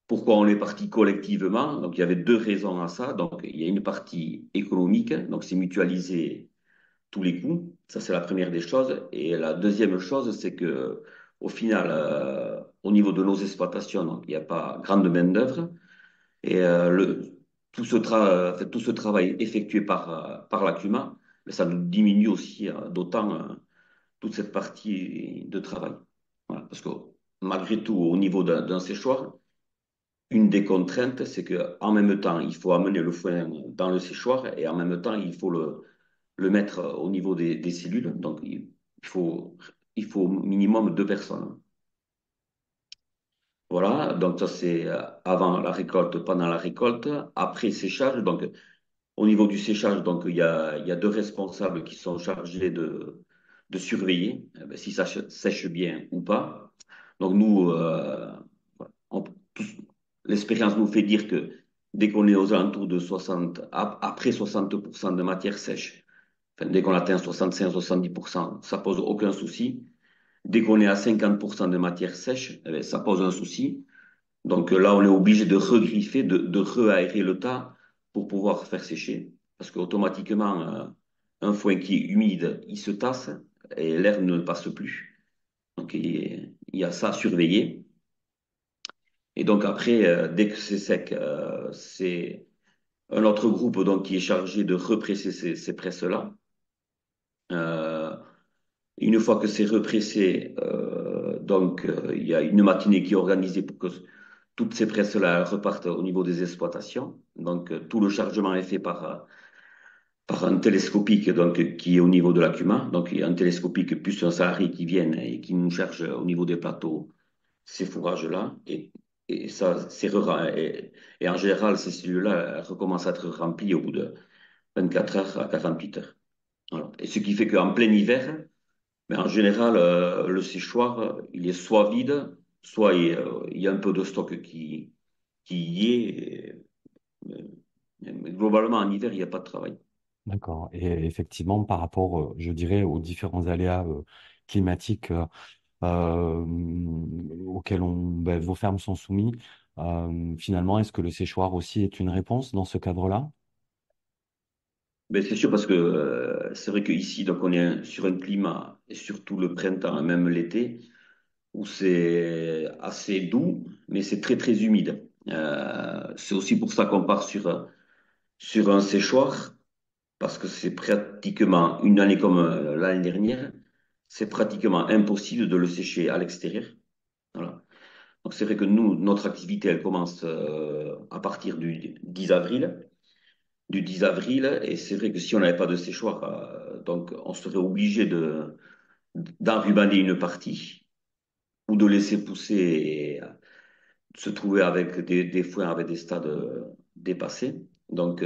[SPEAKER 3] pourquoi on est parti collectivement? Donc, il y avait deux raisons à ça. Donc, il y a une partie économique, donc c'est mutualiser tous les coûts. Ça, c'est la première des choses. Et la deuxième chose, c'est que au final, au niveau de nos exploitations, donc, il n'y a pas grande main-d'œuvre. Et en fait, tout ce travail effectué par l'ACUMA, mais ça nous diminue aussi d'autant toute cette partie de travail. Voilà, parce que malgré tout, au niveau d'un séchoir, une des contraintes, c'est qu'en même temps, il faut amener le foin dans le séchoir et en même temps, il faut le mettre au niveau des cellules. Donc, faut, il faut au minimum deux personnes. Voilà, donc ça c'est avant la récolte, pendant la récolte, après séchage. Donc, au niveau du séchage, donc, il y a deux responsables qui sont chargés de surveiller si ça sèche bien ou pas. Donc, nous, voilà, tous- l'expérience nous fait dire que dès qu'on est aux alentours de 60, après 60% de matière sèche, enfin, dès qu'on atteint 65-70%, ça pose aucun souci. Dès qu'on est à 50% de matière sèche, eh bien, ça pose un souci. Donc là, on est obligé de regriffer, de re-aérer le tas pour pouvoir faire sécher. Parce qu'automatiquement, un foin qui est humide, il se tasse et l'air ne passe plus. Donc il y a ça à surveiller. Et donc après, dès que c'est sec, c'est un autre groupe donc, qui est chargé de represser ces presses-là. Euh, une fois que c'est repressé, il y a une matinée qui est organisée pour que toutes ces presses-là repartent au niveau des exploitations. Donc, tout le chargement est fait par un télescopique donc, qui est au niveau de la CUMA. Donc, il y a un télescopique plus un salarié qui viennent et qui nous charge au niveau des plateaux ces fourrages-là. Et ça, et en général, ces cellules-là elles recommencent à être remplies au bout de 24 heures à 48 heures. Voilà. Et ce qui fait qu'en plein hiver, mais en général, le séchoir, il est soit vide, soit il y a un peu de stock qui y est. Mais globalement, en hiver, il n'y a pas de travail.
[SPEAKER 1] D'accord. Et effectivement, par rapport, je dirais, aux différents aléas climatiques euh, auxquels vos fermes sont soumises, finalement, est-ce que le séchoir aussi est une réponse dans ce cadre-là?
[SPEAKER 3] Mais c'est sûr parce que c'est vrai qu'ici, donc on est sur un climat, et surtout le printemps et même l'été, où c'est assez doux, mais c'est très très humide. C'est aussi pour ça qu'on part sur un séchoir, parce que c'est pratiquement, une année comme l'année dernière, c'est pratiquement impossible de le sécher à l'extérieur. Voilà. Donc c'est vrai que nous, notre activité, elle commence à partir du 10 avril. Du 10 avril, et c'est vrai que si on n'avait pas de séchoir, donc on serait obligé d'enrubaner une partie ou de laisser pousser et se trouver avec des foins avec des stades dépassés. Donc,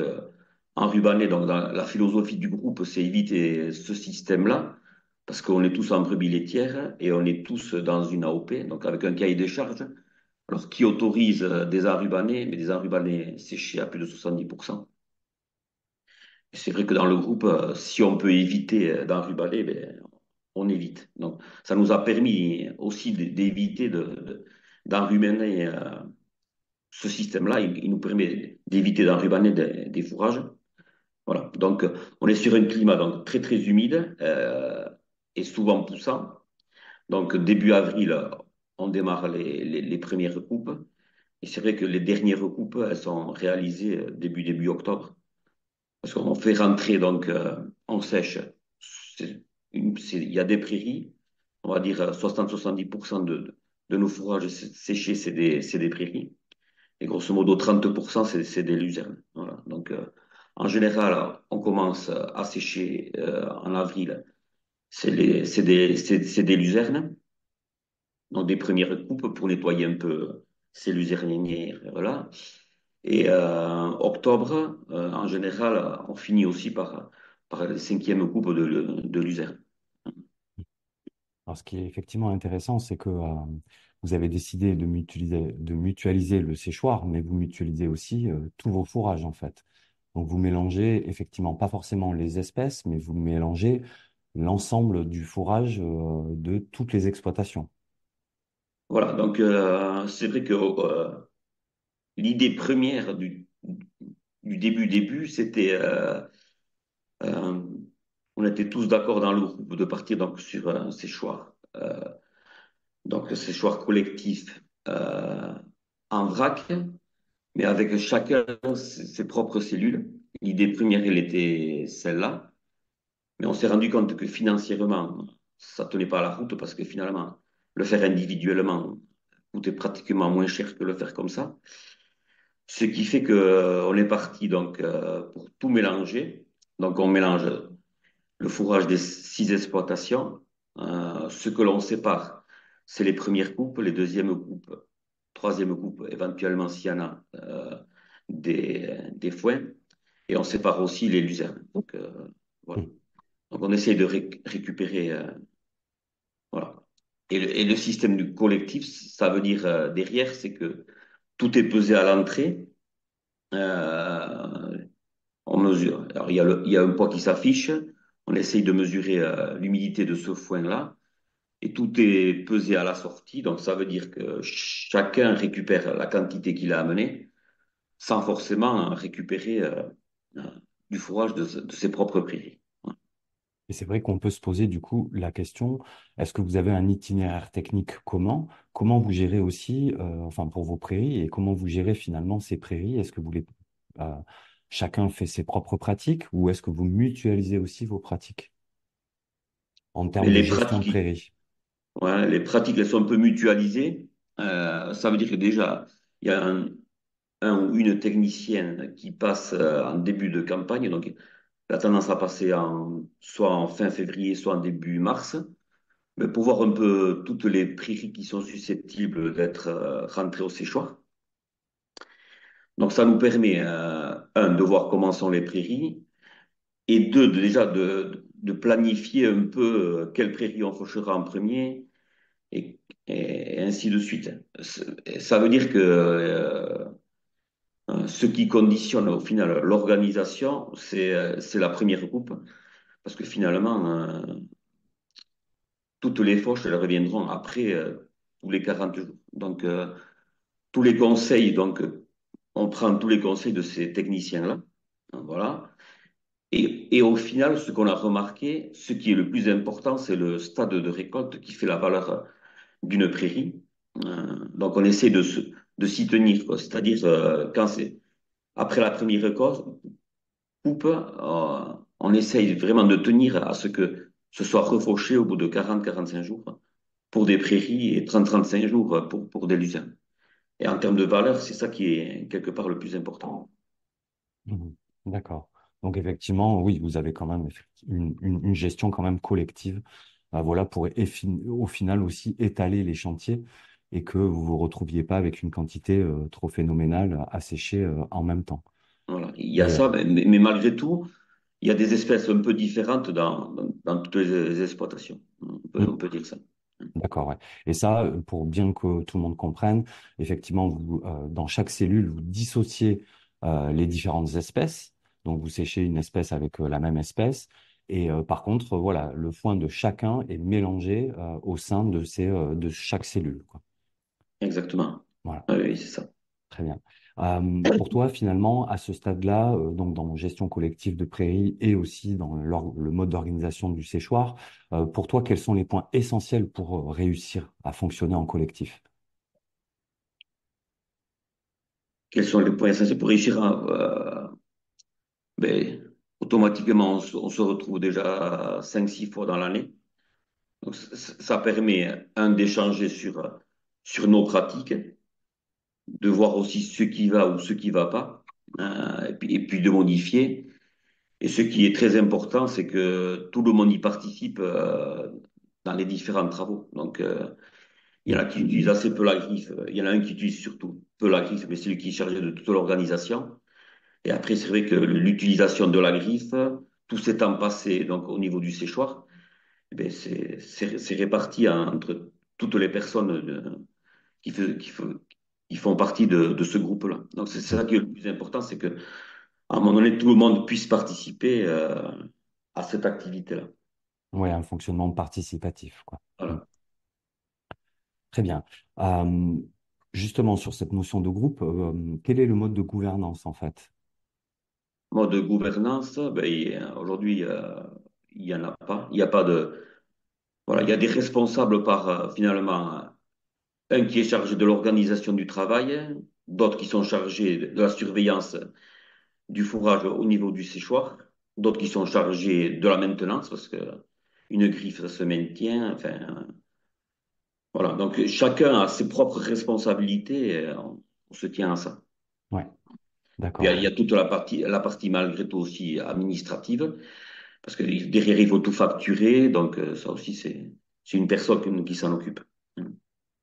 [SPEAKER 3] enrubaner, donc dans la philosophie du groupe, c'est éviter ce système-là, parce qu'on est tous en brebis laitière et on est tous dans une AOP, donc avec un cahier des charges, alors qui autorise des enrubanés, mais des enrubanés séchés à plus de 70%. Et c'est vrai que dans le groupe, si on peut éviter d'enrubaner, ben, on évite. Donc, ça nous a permis aussi d'éviter d'enrhumer ce système-là. Il nous permet d'éviter d'enrhumer des fourrages. Voilà. Donc, on est sur un climat donc, très, très humide et souvent poussant. Donc, début avril, on démarre les premières recoupes. Et c'est vrai que les dernières recoupes, elles sont réalisées début octobre. Parce qu'on fait rentrer donc en sèche. Il y a des prairies, on va dire 60-70% de nos fourrages séchés, c'est des prairies. Et grosso modo, 30%, c'est des luzernes. Voilà. Donc, en général, on commence à sécher en avril. C'est des luzernes, donc des premières coupes pour nettoyer un peu ces luzernières. Voilà. Et octobre, en général, on finit aussi par la cinquième coupe de luzerne.
[SPEAKER 1] Alors, ce qui est effectivement intéressant, c'est que vous avez décidé de mutualiser le séchoir, mais vous mutualisez aussi tous vos fourrages, en fait. Donc, vous mélangez effectivement pas forcément les espèces, mais vous mélangez l'ensemble du fourrage de toutes les exploitations.
[SPEAKER 3] Voilà, donc c'est vrai que l'idée première du début, c'était, euh, on était tous d'accord dans le groupe de partir donc sur un séchoir, donc un séchoir collectif en vrac, mais avec chacun ses propres cellules. L'idée première, elle était celle-là, mais on s'est rendu compte que financièrement, ça tenait pas à la route parce que finalement, le faire individuellement coûtait pratiquement moins cher que le faire comme ça. Ce qui fait que on est parti donc pour tout mélanger. Donc on mélange le fourrage des 6 exploitations. Ce que l'on sépare, c'est les premières coupes, les deuxièmes coupes, troisième coupe, éventuellement s'il y en a, des foins. Et on sépare aussi les luzernes. Donc voilà.
[SPEAKER 1] Hmm.
[SPEAKER 3] Donc on essaye de récupérer. Voilà. Et le système du collectif, ça veut dire derrière, c'est que tout est pesé à l'entrée. Euh, on mesure. Alors, il y a un poids qui s'affiche. On essaye de mesurer l'humidité de ce foin-là. Et tout est pesé à la sortie. Donc, ça veut dire que chacun récupère la quantité qu'il a amenée sans forcément récupérer euh, du fourrage de ses propres prairies.
[SPEAKER 1] Et c'est vrai qu'on peut se poser du coup la question, est-ce que vous avez un itinéraire technique comment vous gérez aussi, enfin pour vos prairies, et comment vous gérez finalement ces prairies? Est-ce que euh, chacun fait ses propres pratiques ou est-ce que vous mutualisez aussi vos pratiques en
[SPEAKER 3] Mais
[SPEAKER 1] termes de gestion de prairies?
[SPEAKER 3] les pratiques, elles sont un peu mutualisées. Ça veut dire que déjà, il y a un ou une technicienne qui passe en début de campagne. Donc, la tendance à passer soit en fin février, soit en début mars, mais pour voir un peu toutes les prairies qui sont susceptibles d'être rentrées au séchoir. Donc, ça nous permet, de voir comment sont les prairies, et deux, déjà de planifier un peu quelles prairies on fauchera en premier, et, et ainsi de suite. Ça veut dire que ce qui conditionne au final l'organisation, c'est la première coupe, parce que finalement, toutes les fauches, elles reviendront après tous les 40 jours. Donc, tous les conseils, donc, on prend tous les conseils de ces techniciens-là. Voilà. Et au final, ce qu'on a remarqué, ce qui est le plus important, c'est le stade de récolte qui fait la valeur d'une prairie. Donc, on essaie de s'y tenir, quoi. C'est-à-dire, quand c'est après la première coupe, on essaye vraiment de tenir à ce que ce soit refauché au bout de 40-45 jours pour des prairies et 30-35 jours pour des luzernes. Et en termes de valeur, c'est ça qui est quelque part le plus important.
[SPEAKER 1] Mhm. D'accord. Donc effectivement, oui, vous avez quand même une gestion quand même collective, voilà, pour au final aussi étaler les chantiers et que vous vous retrouviez pas avec une quantité trop phénoménale à sécher en même temps.
[SPEAKER 3] Voilà. Il y a
[SPEAKER 1] Et
[SPEAKER 3] ça, mais malgré tout, il y a des espèces un peu différentes dans toutes les exploitations. On peut dire ça.
[SPEAKER 1] d'accord, ouais. Et ça, pour bien que tout le monde comprenne, effectivement, dans chaque cellule, vous dissociez les différentes espèces. Donc, vous séchez une espèce avec la même espèce. Et par contre, voilà, le foin de chacun est mélangé au sein de chaque cellule, quoi.
[SPEAKER 3] Exactement.
[SPEAKER 1] Voilà.
[SPEAKER 3] Oui, oui, c'est ça.
[SPEAKER 1] Très bien. Pour toi, finalement, à ce stade-là, donc dans gestion collective de prairies et aussi dans le mode d'organisation du séchoir, pour toi, quels sont les points essentiels pour réussir à fonctionner en collectif?
[SPEAKER 3] Quels sont les points essentiels pour réussir ben, automatiquement, on se retrouve déjà 5 6 fois dans l'année. Donc, ça permet, d'échanger sur nos pratiques, de voir aussi ce qui va ou ce qui va pas, et puis de modifier. Et ce qui est très important, c'est que tout le monde y participe dans les différents travaux. Donc, il y en a qui utilisent assez peu la griffe. Il y en a un qui utilise surtout peu la griffe, mais c'est lui qui est chargé de toute l'organisation. Et après, c'est vrai que l'utilisation de la griffe, tout s'étant passé donc, au niveau du séchoir, eh bien, c'est réparti entre toutes les personnes qui, fais- qui, fe- qui font partie de ce groupe-là. Donc, c'est ça qui est le plus important, c'est que à un moment donné, tout le monde puisse participer à cette activité-là.
[SPEAKER 1] Oui, un fonctionnement participatif, quoi. Mm.
[SPEAKER 3] Voilà.
[SPEAKER 1] Très bien. Euh, Justement, sur cette notion de groupe, quel est le mode de gouvernance, en fait?
[SPEAKER 3] Mode de gouvernance, ben, aujourd'hui, il n'y en a pas. Il n'y a pas de. Voilà, il y a des responsables par, finalement, un qui est chargé de l'organisation du travail, d'autres qui sont chargés de la surveillance du fourrage au niveau du séchoir, d'autres qui sont chargés de la maintenance, parce que une griffe, ça se maintient. Enfin, voilà. Donc, chacun a ses propres responsabilités et on se tient à ça.
[SPEAKER 1] Ouais,
[SPEAKER 3] Puis, il
[SPEAKER 1] d'accord.
[SPEAKER 3] y a toute la partie malgré tout aussi administrative, parce que derrière, il faut tout facturer. Donc, ça aussi, c'est une personne qui s'en occupe.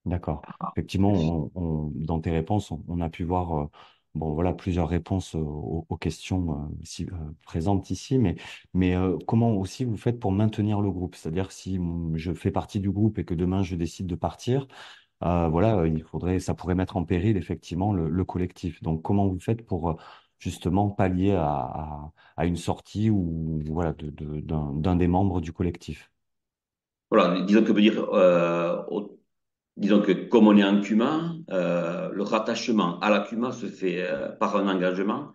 [SPEAKER 1] D'accord. Effectivement, dans tes réponses, on a pu voir bon, voilà, plusieurs réponses aux questions présentes ici, mais comment aussi vous faites pour maintenir le groupe? C'est-à-dire si je fais partie du groupe et que demain je décide de partir, voilà, ça pourrait mettre en péril effectivement le collectif. Donc comment vous faites pour justement pallier à une sortie ou voilà, d'un des membres du collectif?
[SPEAKER 3] Voilà, disons que, veut dire, disons que comme on est en CUMA, le rattachement à la CUMA se fait par un engagement.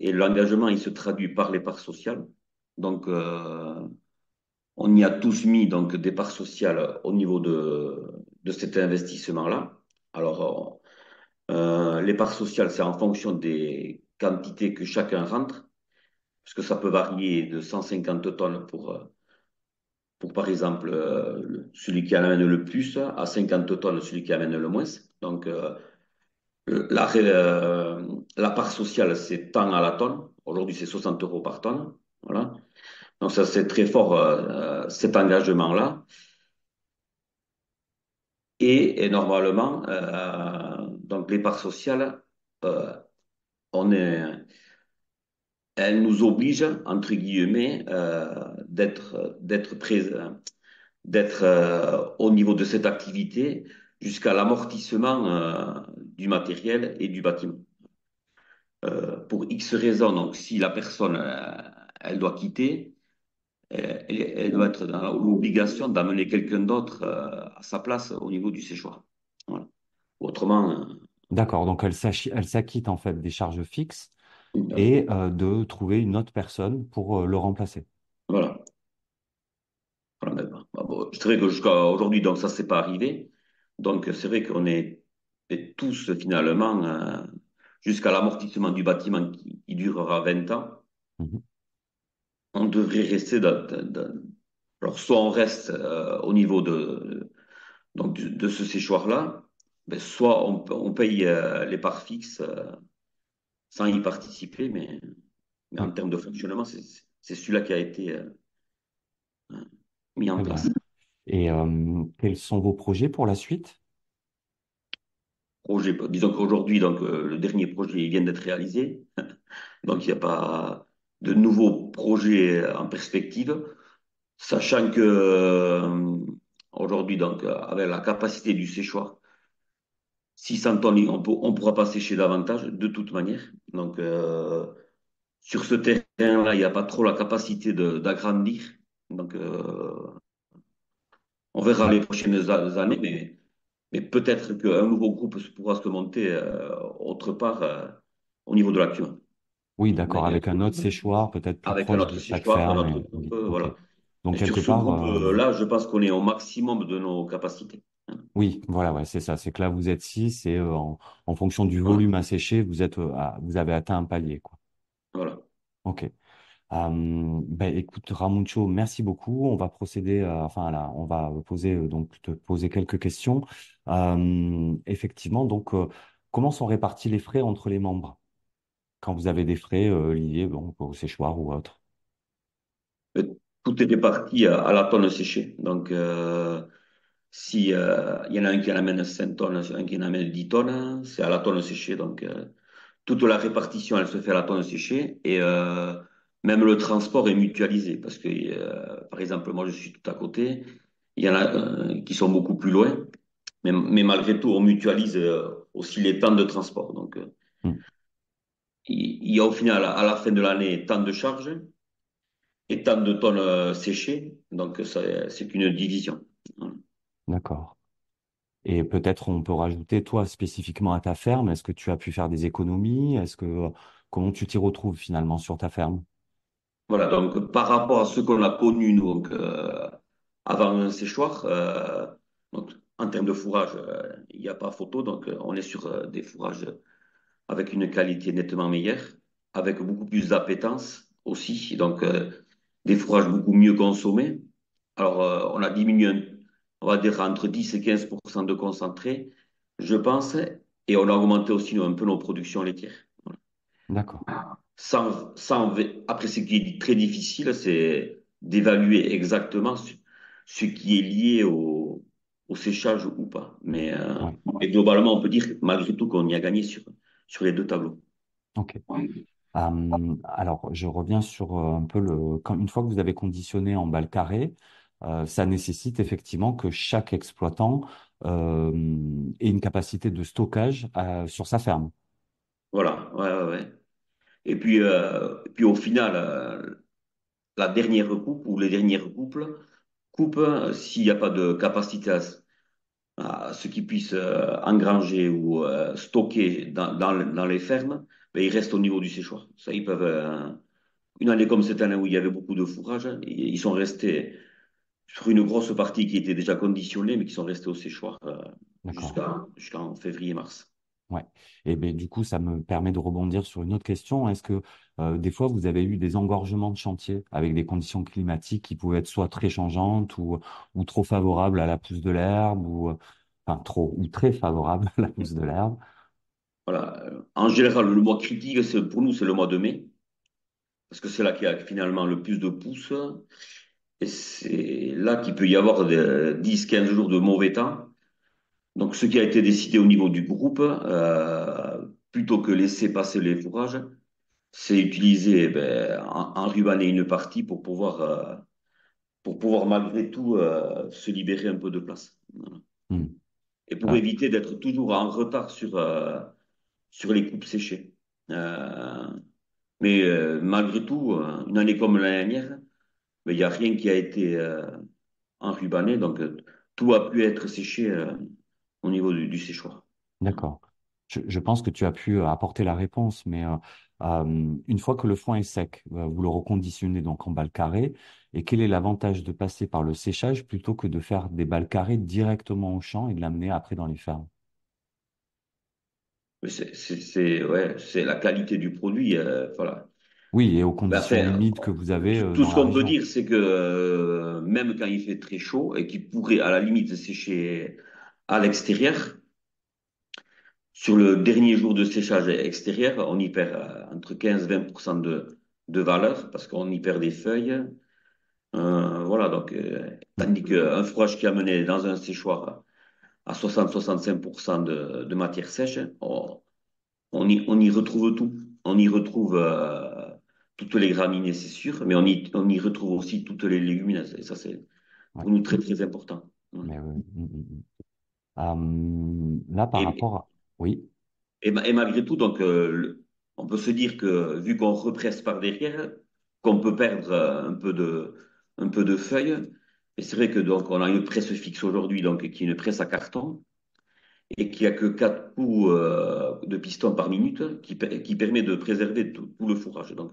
[SPEAKER 3] Et l'engagement, il se traduit par les parts sociales. Donc, on y a tous mis donc, des parts sociales au niveau de cet investissement-là. Alors, les parts sociales, c'est en fonction des quantités que chacun rentre, parce que ça peut varier de 150 tonnes pour par exemple, celui qui en amène le plus, à 50 tonnes, celui qui amène le moins. Donc, la part sociale, c'est tant à la tonne. Aujourd'hui, c'est 60 euros par tonne. Voilà. Donc, ça, c'est très fort, cet engagement-là. Et normalement, donc les parts sociales, euh, on est, elles nous obligent, entre guillemets, d'être présent, d'être au niveau de cette activité jusqu'à l'amortissement du matériel et du bâtiment. Pour X raisons, donc si la personne, elle doit quitter, elle doit être dans l'obligation d'amener quelqu'un d'autre à sa place au niveau du séchoir. Voilà. Autrement,
[SPEAKER 1] D'accord, donc elle s'acquitte en fait des charges fixes
[SPEAKER 3] voilà.
[SPEAKER 1] et de trouver une autre personne pour le remplacer.
[SPEAKER 3] Voilà. Voilà, bon, c'est vrai que jusqu'à aujourd'hui, donc ça, c'est pas arrivé. Donc, c'est vrai qu'on est tous finalement jusqu'à l'amortissement du bâtiment qui durera 20 ans.
[SPEAKER 1] Mhm.
[SPEAKER 3] On devrait rester alors, soit on reste au niveau de ce séchoir-là, ben, soit on paye les parts fixes sans y participer, mais en
[SPEAKER 1] Oui,
[SPEAKER 3] termes de fonctionnement, c'est celui-là qui a été mis en
[SPEAKER 1] très
[SPEAKER 3] place.
[SPEAKER 1] bien. Et quels sont vos projets pour la suite?
[SPEAKER 3] Disons qu'aujourd'hui, donc, le dernier projet il vient d'être réalisé, donc il n'y a pas de nouveaux projets en perspective, sachant que aujourd'hui, donc, avec la capacité du séchoir, 600 tonnes, on pourra pas sécher davantage de toute manière. Donc, sur ce terrain, là, il n'y a pas trop la capacité d'agrandir. Donc, on verra
[SPEAKER 1] Ouais.
[SPEAKER 3] les prochaines années, mais peut-être qu'un nouveau groupe pourra se monter autre part au niveau de la cuve.
[SPEAKER 1] Oui, d'accord, avec un autre séchoir peut-être plus
[SPEAKER 3] Avec un
[SPEAKER 1] proche de
[SPEAKER 3] autre
[SPEAKER 1] chaque
[SPEAKER 3] séchoir, un
[SPEAKER 1] ferme.
[SPEAKER 3] autre groupe,
[SPEAKER 1] Ok.
[SPEAKER 3] voilà.
[SPEAKER 1] Donc
[SPEAKER 3] Et sur
[SPEAKER 1] quelque
[SPEAKER 3] ce
[SPEAKER 1] part,
[SPEAKER 3] groupe-là, je pense qu'on est au maximum de nos capacités.
[SPEAKER 1] oui, voilà, ouais, c'est ça. C'est que là, vous êtes 6 et en fonction du
[SPEAKER 3] Voilà.
[SPEAKER 1] volume à sécher, vous avez atteint un palier, quoi.
[SPEAKER 3] Voilà.
[SPEAKER 1] Ok. Ben, écoute, Ramuncho, merci beaucoup. On va procéder, enfin là, on va poser donc te poser quelques questions. Effectivement, donc comment sont répartis les frais entre les membres quand vous avez des frais liés bon, au séchoir ou autre?
[SPEAKER 3] Euh, Tout est réparti à la tonne séchée. Donc, si il y en a un qui en amène 5 tonnes, un qui en amène 10 tonnes, c'est à la tonne séchée. Donc, toute la répartition, elle se fait à la tonne séchée. Et même le transport est mutualisé. Parce que, par exemple, moi, je suis tout à côté. Il y en a qui sont beaucoup plus loin. Mais malgré tout, on mutualise aussi les temps de transport. Donc,
[SPEAKER 1] Hmm,
[SPEAKER 3] il y a au final, à la fin de l'année, tant de charges et tant de tonnes séchées. Donc, c'est qu'une division. Voilà.
[SPEAKER 1] d'accord. Et peut-être on peut rajouter, toi, spécifiquement à ta ferme, est-ce que tu as pu faire des économies? Comment tu t'y retrouves finalement sur ta ferme?
[SPEAKER 3] Voilà, donc par rapport à ce qu'on a connu, nous, donc, avant un séchoir, donc, en termes de fourrage, il n'y a pas photo. Donc, on est sur des fourrages avec une qualité nettement meilleure, avec beaucoup plus d'appétence aussi. Donc, des fourrages beaucoup mieux consommés. Alors, on a diminué, on va dire, entre 10 et 15% de concentré, je pense, et on a augmenté aussi un peu nos productions laitières. Voilà.
[SPEAKER 1] D'accord.
[SPEAKER 3] Après, ce qui est très difficile, c'est d'évaluer exactement ce qui est lié au séchage ou pas.
[SPEAKER 1] Ouais.
[SPEAKER 3] Mais globalement, on peut dire malgré tout qu'on y a gagné sur les deux tableaux.
[SPEAKER 1] Ok. Alors, je reviens sur un peu une fois que vous avez conditionné en balle carrée, ça nécessite effectivement que chaque exploitant euh, ait une capacité de stockage sur sa ferme.
[SPEAKER 3] Voilà, ouais, ouais, ouais. Et puis au final, la dernière coupe ou les dernières coupent s'il n'y a pas de capacité à ce qu'ils puissent engranger ou stocker dans les fermes, ben, ils restent au niveau du séchoir. Ça, ils peuvent, une année comme cette année où il y avait beaucoup de fourrage, ils sont restés sur une grosse partie qui était déjà conditionnée, mais qui sont restés au séchoir
[SPEAKER 1] D'accord.
[SPEAKER 3] jusqu'en février-mars.
[SPEAKER 1] Ouais. Et ben, du coup, ça me permet de rebondir sur une autre question. Est-ce que des fois, vous avez eu des engorgements de chantier avec des conditions climatiques qui pouvaient être soit très changeantes ou trop favorables à la pousse de l'herbe enfin trop ou très favorables à la pousse de l'herbe?
[SPEAKER 3] Voilà. En général, le mois critique, pour nous, c'est le mois de mai, parce que c'est là qu'il y a finalement le plus de pousses. Et c'est là qu'il peut y avoir 10-15 jours de mauvais temps. Donc, ce qui a été décidé au niveau du groupe, plutôt que laisser passer les fourrages, c'est utiliser, ben, enrubanner une partie pour pouvoir malgré tout se libérer un peu de place. Voilà.
[SPEAKER 1] Hmm.
[SPEAKER 3] Et pour
[SPEAKER 1] Euh,
[SPEAKER 3] éviter d'être toujours en retard sur les coupes séchées. Euh, mais malgré tout, une année comme l'année dernière, ben, il n'y a rien qui a été enrubanné, donc tout a pu être séché au niveau du séchoir.
[SPEAKER 1] D'accord. Je pense que tu as pu apporter la réponse, mais une fois que le foin est sec, vous le reconditionnez donc en balles carrées. Et quel est l'avantage de passer par le séchage plutôt que de faire des balles carrées directement au champ et de l'amener après dans les fermes?
[SPEAKER 3] Mais ouais, c'est la qualité du produit. Voilà.
[SPEAKER 1] Oui, et aux
[SPEAKER 3] Ben,
[SPEAKER 1] conditions
[SPEAKER 3] c'est-
[SPEAKER 1] limites que vous avez
[SPEAKER 3] tout
[SPEAKER 1] dans
[SPEAKER 3] ce
[SPEAKER 1] la
[SPEAKER 3] qu'on peut
[SPEAKER 1] région.
[SPEAKER 3] dire, c'est que même quand il fait très chaud et qu'il pourrait à la limite sécher à l'extérieur, sur le dernier jour de séchage extérieur, on y perd entre 15 et 20% de valeur parce qu'on y perd des feuilles. Voilà, donc,
[SPEAKER 1] Mm.
[SPEAKER 3] tandis qu'un fourrage qui est amené dans un séchoir à 60-65% de matière sèche, on y retrouve tout. On y retrouve toutes les graminées, c'est sûr, mais on y retrouve aussi toutes les légumineuses. Et ça, c'est
[SPEAKER 1] Ouais.
[SPEAKER 3] pour nous très, très important. Voilà.
[SPEAKER 1] Mais, là, par
[SPEAKER 3] Et,
[SPEAKER 1] rapport à... Oui,
[SPEAKER 3] et malgré tout, donc, on peut se dire que vu qu'on represse par derrière, qu'on peut perdre un peu de feuilles. Et c'est vrai que donc on a une presse fixe aujourd'hui, donc qui est une presse à carton et qui a que 4 coups de piston par minute, qui permet de préserver tout le fourrage. Donc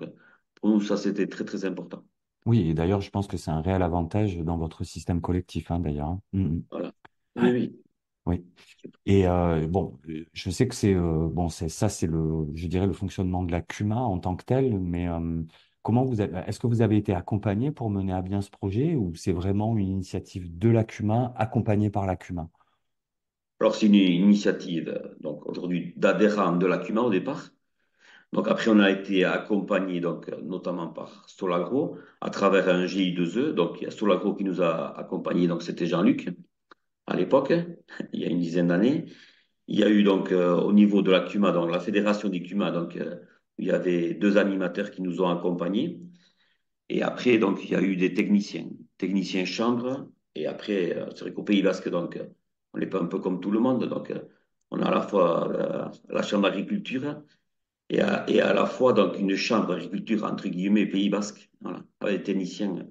[SPEAKER 3] pour nous, ça c'était très très important.
[SPEAKER 1] Oui, et d'ailleurs, je pense que c'est un réel avantage dans votre système collectif, hein, d'ailleurs, hein.
[SPEAKER 3] Voilà. Oui,
[SPEAKER 1] Ouais,
[SPEAKER 3] oui.
[SPEAKER 1] oui. Et bon, je sais que c'est bon, c'est ça, c'est le, je dirais le fonctionnement de la CUMA en tant que tel, mais est-ce que vous avez été accompagné pour mener à bien ce projet ou c'est vraiment une initiative de la CUMA accompagnée par la CUMA?
[SPEAKER 3] Alors c'est une initiative donc aujourd'hui d'adhérents de la CUMA au départ. Donc après, on a été accompagné donc notamment par Solagro à travers un GI2E. Donc il y a Solagro qui nous a accompagnés, donc c'était Jean-Luc à l'époque, il y a une dizaine d'années. Il y a eu donc au niveau de la CUMA, donc la fédération des CUMA, donc il y avait 2 animateurs qui nous ont accompagnés. Et après, donc il y a eu des techniciens chambre. Et après, c'est vrai qu'au Pays Basque, donc on n'est pas un peu comme tout le monde. Donc on a à la fois la chambre d'agriculture et à la fois donc une chambre d'agriculture entre guillemets Pays Basque, voilà, avec des techniciens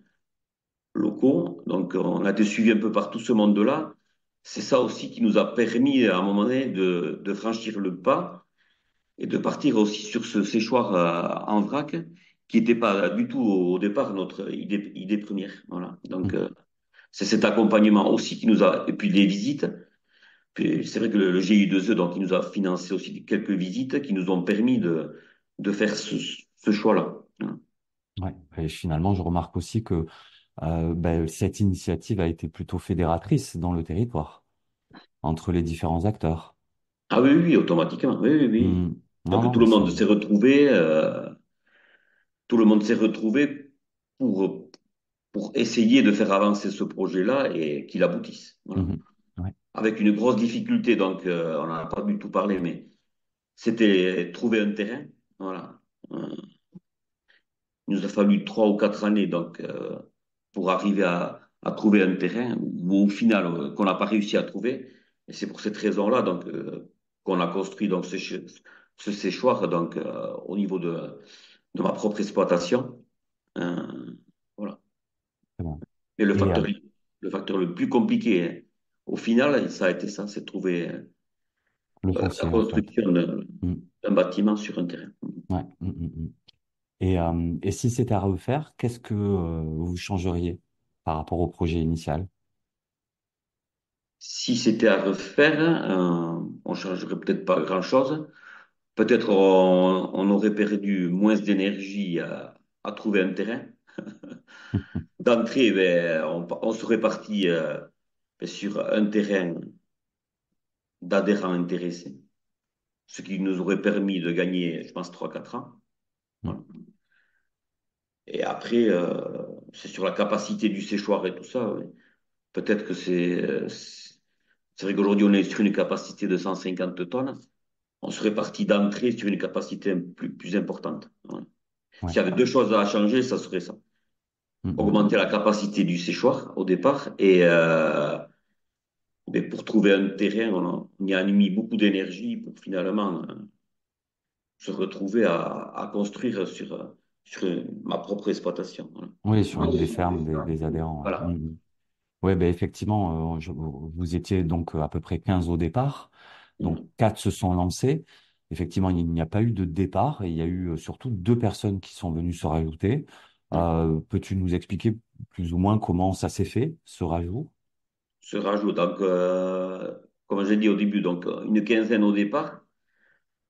[SPEAKER 3] locaux. Donc on a été suivi un peu par tout ce monde-là. C'est ça aussi qui nous a permis à un moment donné de franchir le pas et de partir aussi sur ce séchoir en vrac qui n'était pas du tout au départ notre idée première. Voilà. Donc
[SPEAKER 1] Mhm.
[SPEAKER 3] c'est cet accompagnement aussi qui nous a, et puis les visites. Puis c'est vrai que le GI2E, donc, il nous a financé aussi quelques visites qui nous ont permis de faire ce choix-là. Voilà.
[SPEAKER 1] Ouais. Et finalement, je remarque aussi que ben, cette initiative a été plutôt fédératrice dans le territoire entre les différents acteurs.
[SPEAKER 3] Ah oui, oui, oui, automatiquement. Oui, oui, oui.
[SPEAKER 1] Non,
[SPEAKER 3] Donc
[SPEAKER 1] non,
[SPEAKER 3] tout
[SPEAKER 1] mais
[SPEAKER 3] le
[SPEAKER 1] c'est
[SPEAKER 3] monde s'est retrouvé, tout le monde s'est retrouvé pour, pour essayer de faire avancer ce projet-là et qu'il aboutisse. Voilà.
[SPEAKER 1] Mhm. Ouais.
[SPEAKER 3] Avec une grosse difficulté, donc on n'en a pas du tout parlé, mais c'était trouver un terrain. Voilà. Euh, Il nous a fallu 3 ou 4 années donc, pour arriver à trouver un terrain où, au final, qu'on n'a pas réussi à trouver. Et c'est pour cette raison-là donc, qu'on a construit donc, ce séchoir donc, au niveau de ma propre exploitation. Euh, voilà.
[SPEAKER 1] C'est bon.
[SPEAKER 3] Et
[SPEAKER 1] Et
[SPEAKER 3] le facteur le plus compliqué, hein, au final, ça a été ça, c'est de trouver
[SPEAKER 1] le
[SPEAKER 3] la
[SPEAKER 1] foncier, en fait.
[SPEAKER 3] construction
[SPEAKER 1] Mm.
[SPEAKER 3] d'un bâtiment sur un terrain.
[SPEAKER 1] Ouais. Et si c'était à refaire, qu'est-ce que vous changeriez par rapport au projet initial?
[SPEAKER 3] Si c'était à refaire, on changerait peut-être pas grand-chose. Peut-être on aurait perdu moins d'énergie à trouver un terrain. D'entrée, ben, on serait parti sur un terrain d'adhérents intéressés, ce qui nous aurait permis de gagner, je pense, 3 4 ans.
[SPEAKER 1] Mm.
[SPEAKER 3] Voilà. Et après, c'est sur la capacité du séchoir et tout ça. Ouais. Peut-être que c'est vrai qu'aujourd'hui, on est sur une capacité de 150 tonnes. On serait parti d'entrée sur une capacité plus importante. Voilà. S'il
[SPEAKER 1] Ouais.
[SPEAKER 3] y avait 2 choses à changer, ça serait ça.
[SPEAKER 1] Mm, mm,
[SPEAKER 3] Augmenter
[SPEAKER 1] mm.
[SPEAKER 3] la capacité du séchoir au départ et mais pour trouver un terrain, on y a mis beaucoup d'énergie pour finalement se retrouver à construire sur ma propre exploitation. Voilà.
[SPEAKER 1] Oui, sur une des fermes des adhérents. Ouais.
[SPEAKER 3] Voilà.
[SPEAKER 1] Ouais, ben effectivement, vous étiez donc à peu près 15 au départ. Donc 4 se sont lancés. Effectivement, il n'y a pas eu de départ et il y a eu surtout 2 personnes qui sont venues se rajouter. Peux-tu nous expliquer plus ou moins comment ça s'est fait, ce rajout?
[SPEAKER 3] Se rajoute donc, comme j'ai dit au début, donc une quinzaine au départ.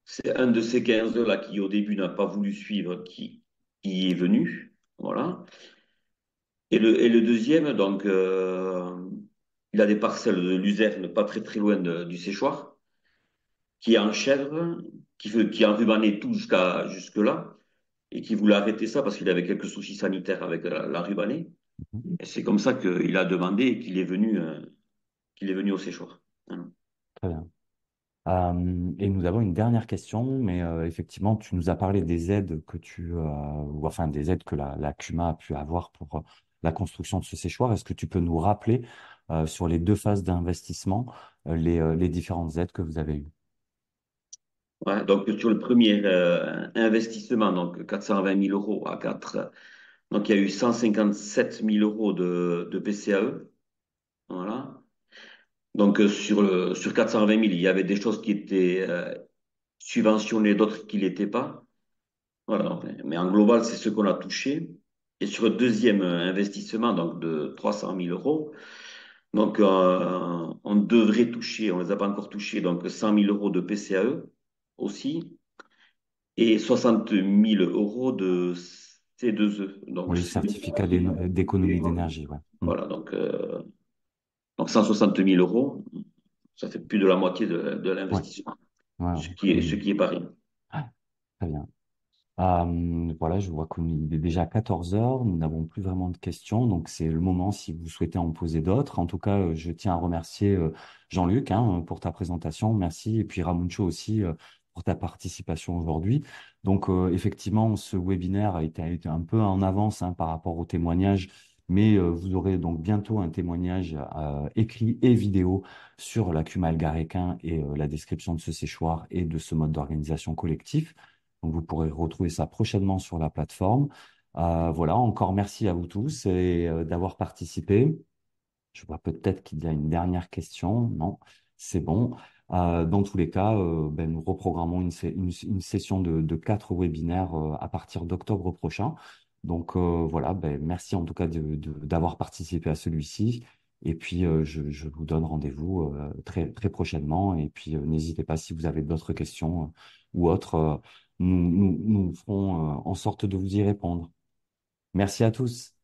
[SPEAKER 3] C'est un de ces 15 là qui, au début, n'a pas voulu suivre, qui est venu. Voilà. Et le deuxième, donc, il a des parcelles de luzerne pas très très loin du séchoir, qui est en chèvre, qui a enrubanné tout jusque-là, et qui voulait arrêter ça parce qu'il avait quelques soucis sanitaires avec la rubanée.
[SPEAKER 1] Mhm.
[SPEAKER 3] Et c'est comme ça qu'il a demandé et qu'il est venu au séchoir. Voilà.
[SPEAKER 1] Très bien. Et nous avons une dernière question, mais effectivement, tu nous as parlé des aides que ou enfin des aides que la CUMA a pu avoir pour la construction de ce séchoir. Est-ce que tu peux nous rappeler sur les 2 phases d'investissement les différentes aides que vous avez eues?
[SPEAKER 3] Ouais, donc, sur le premier investissement, donc 420 000 € à 4 Donc, il y a eu 157 000 euros de PCAE. Voilà. Donc, sur 420 000, il y avait des choses qui étaient subventionnées, d'autres qui ne l'étaient pas. Voilà. Mais en global, c'est ce qu'on a touché. Et sur le deuxième investissement, donc de 300 000 euros, donc on devrait toucher, on ne les a pas encore touchés, donc 100 000 euros de PCAE aussi et 60 000 euros de C2E. Donc,
[SPEAKER 1] Oui, certificat d'économie d'énergie, ouais. Mm.
[SPEAKER 3] voilà, donc 160 000 euros, ça fait plus de la moitié de
[SPEAKER 1] Ouais,
[SPEAKER 3] l'investissement,
[SPEAKER 1] ouais,
[SPEAKER 3] ce
[SPEAKER 1] ouais.
[SPEAKER 3] qui est,
[SPEAKER 1] Mm.
[SPEAKER 3] ce qui est pas rien.
[SPEAKER 1] Ah, très bien. Voilà, je vois qu'il est déjà 14 heures, nous n'avons plus vraiment de questions, donc c'est le moment si vous souhaitez en poser d'autres. En tout cas, je tiens à remercier Jean-Luc hein, pour ta présentation, merci, et puis Ramuncho aussi pour ta participation aujourd'hui. Donc effectivement, ce webinaire a été un peu en avance hein, par rapport au témoignage, mais vous aurez donc bientôt un témoignage écrit et vidéo sur l'accum algaréquin et la description de ce séchoir et de ce mode d'organisation collectif. Donc, vous pourrez retrouver ça prochainement sur la plateforme. Voilà, encore merci à vous tous et d'avoir participé. Je vois peut-être qu'il y a une dernière question. Non, c'est bon. Dans tous les cas, ben, nous reprogrammons une session de 4 webinaires à partir d'octobre prochain. Donc voilà, ben, merci en tout cas d'avoir participé à celui-ci. Et puis je vous donne rendez-vous très, très prochainement. Et puis n'hésitez pas si vous avez d'autres questions ou autres, nous ferons en sorte de vous y répondre. Merci à tous.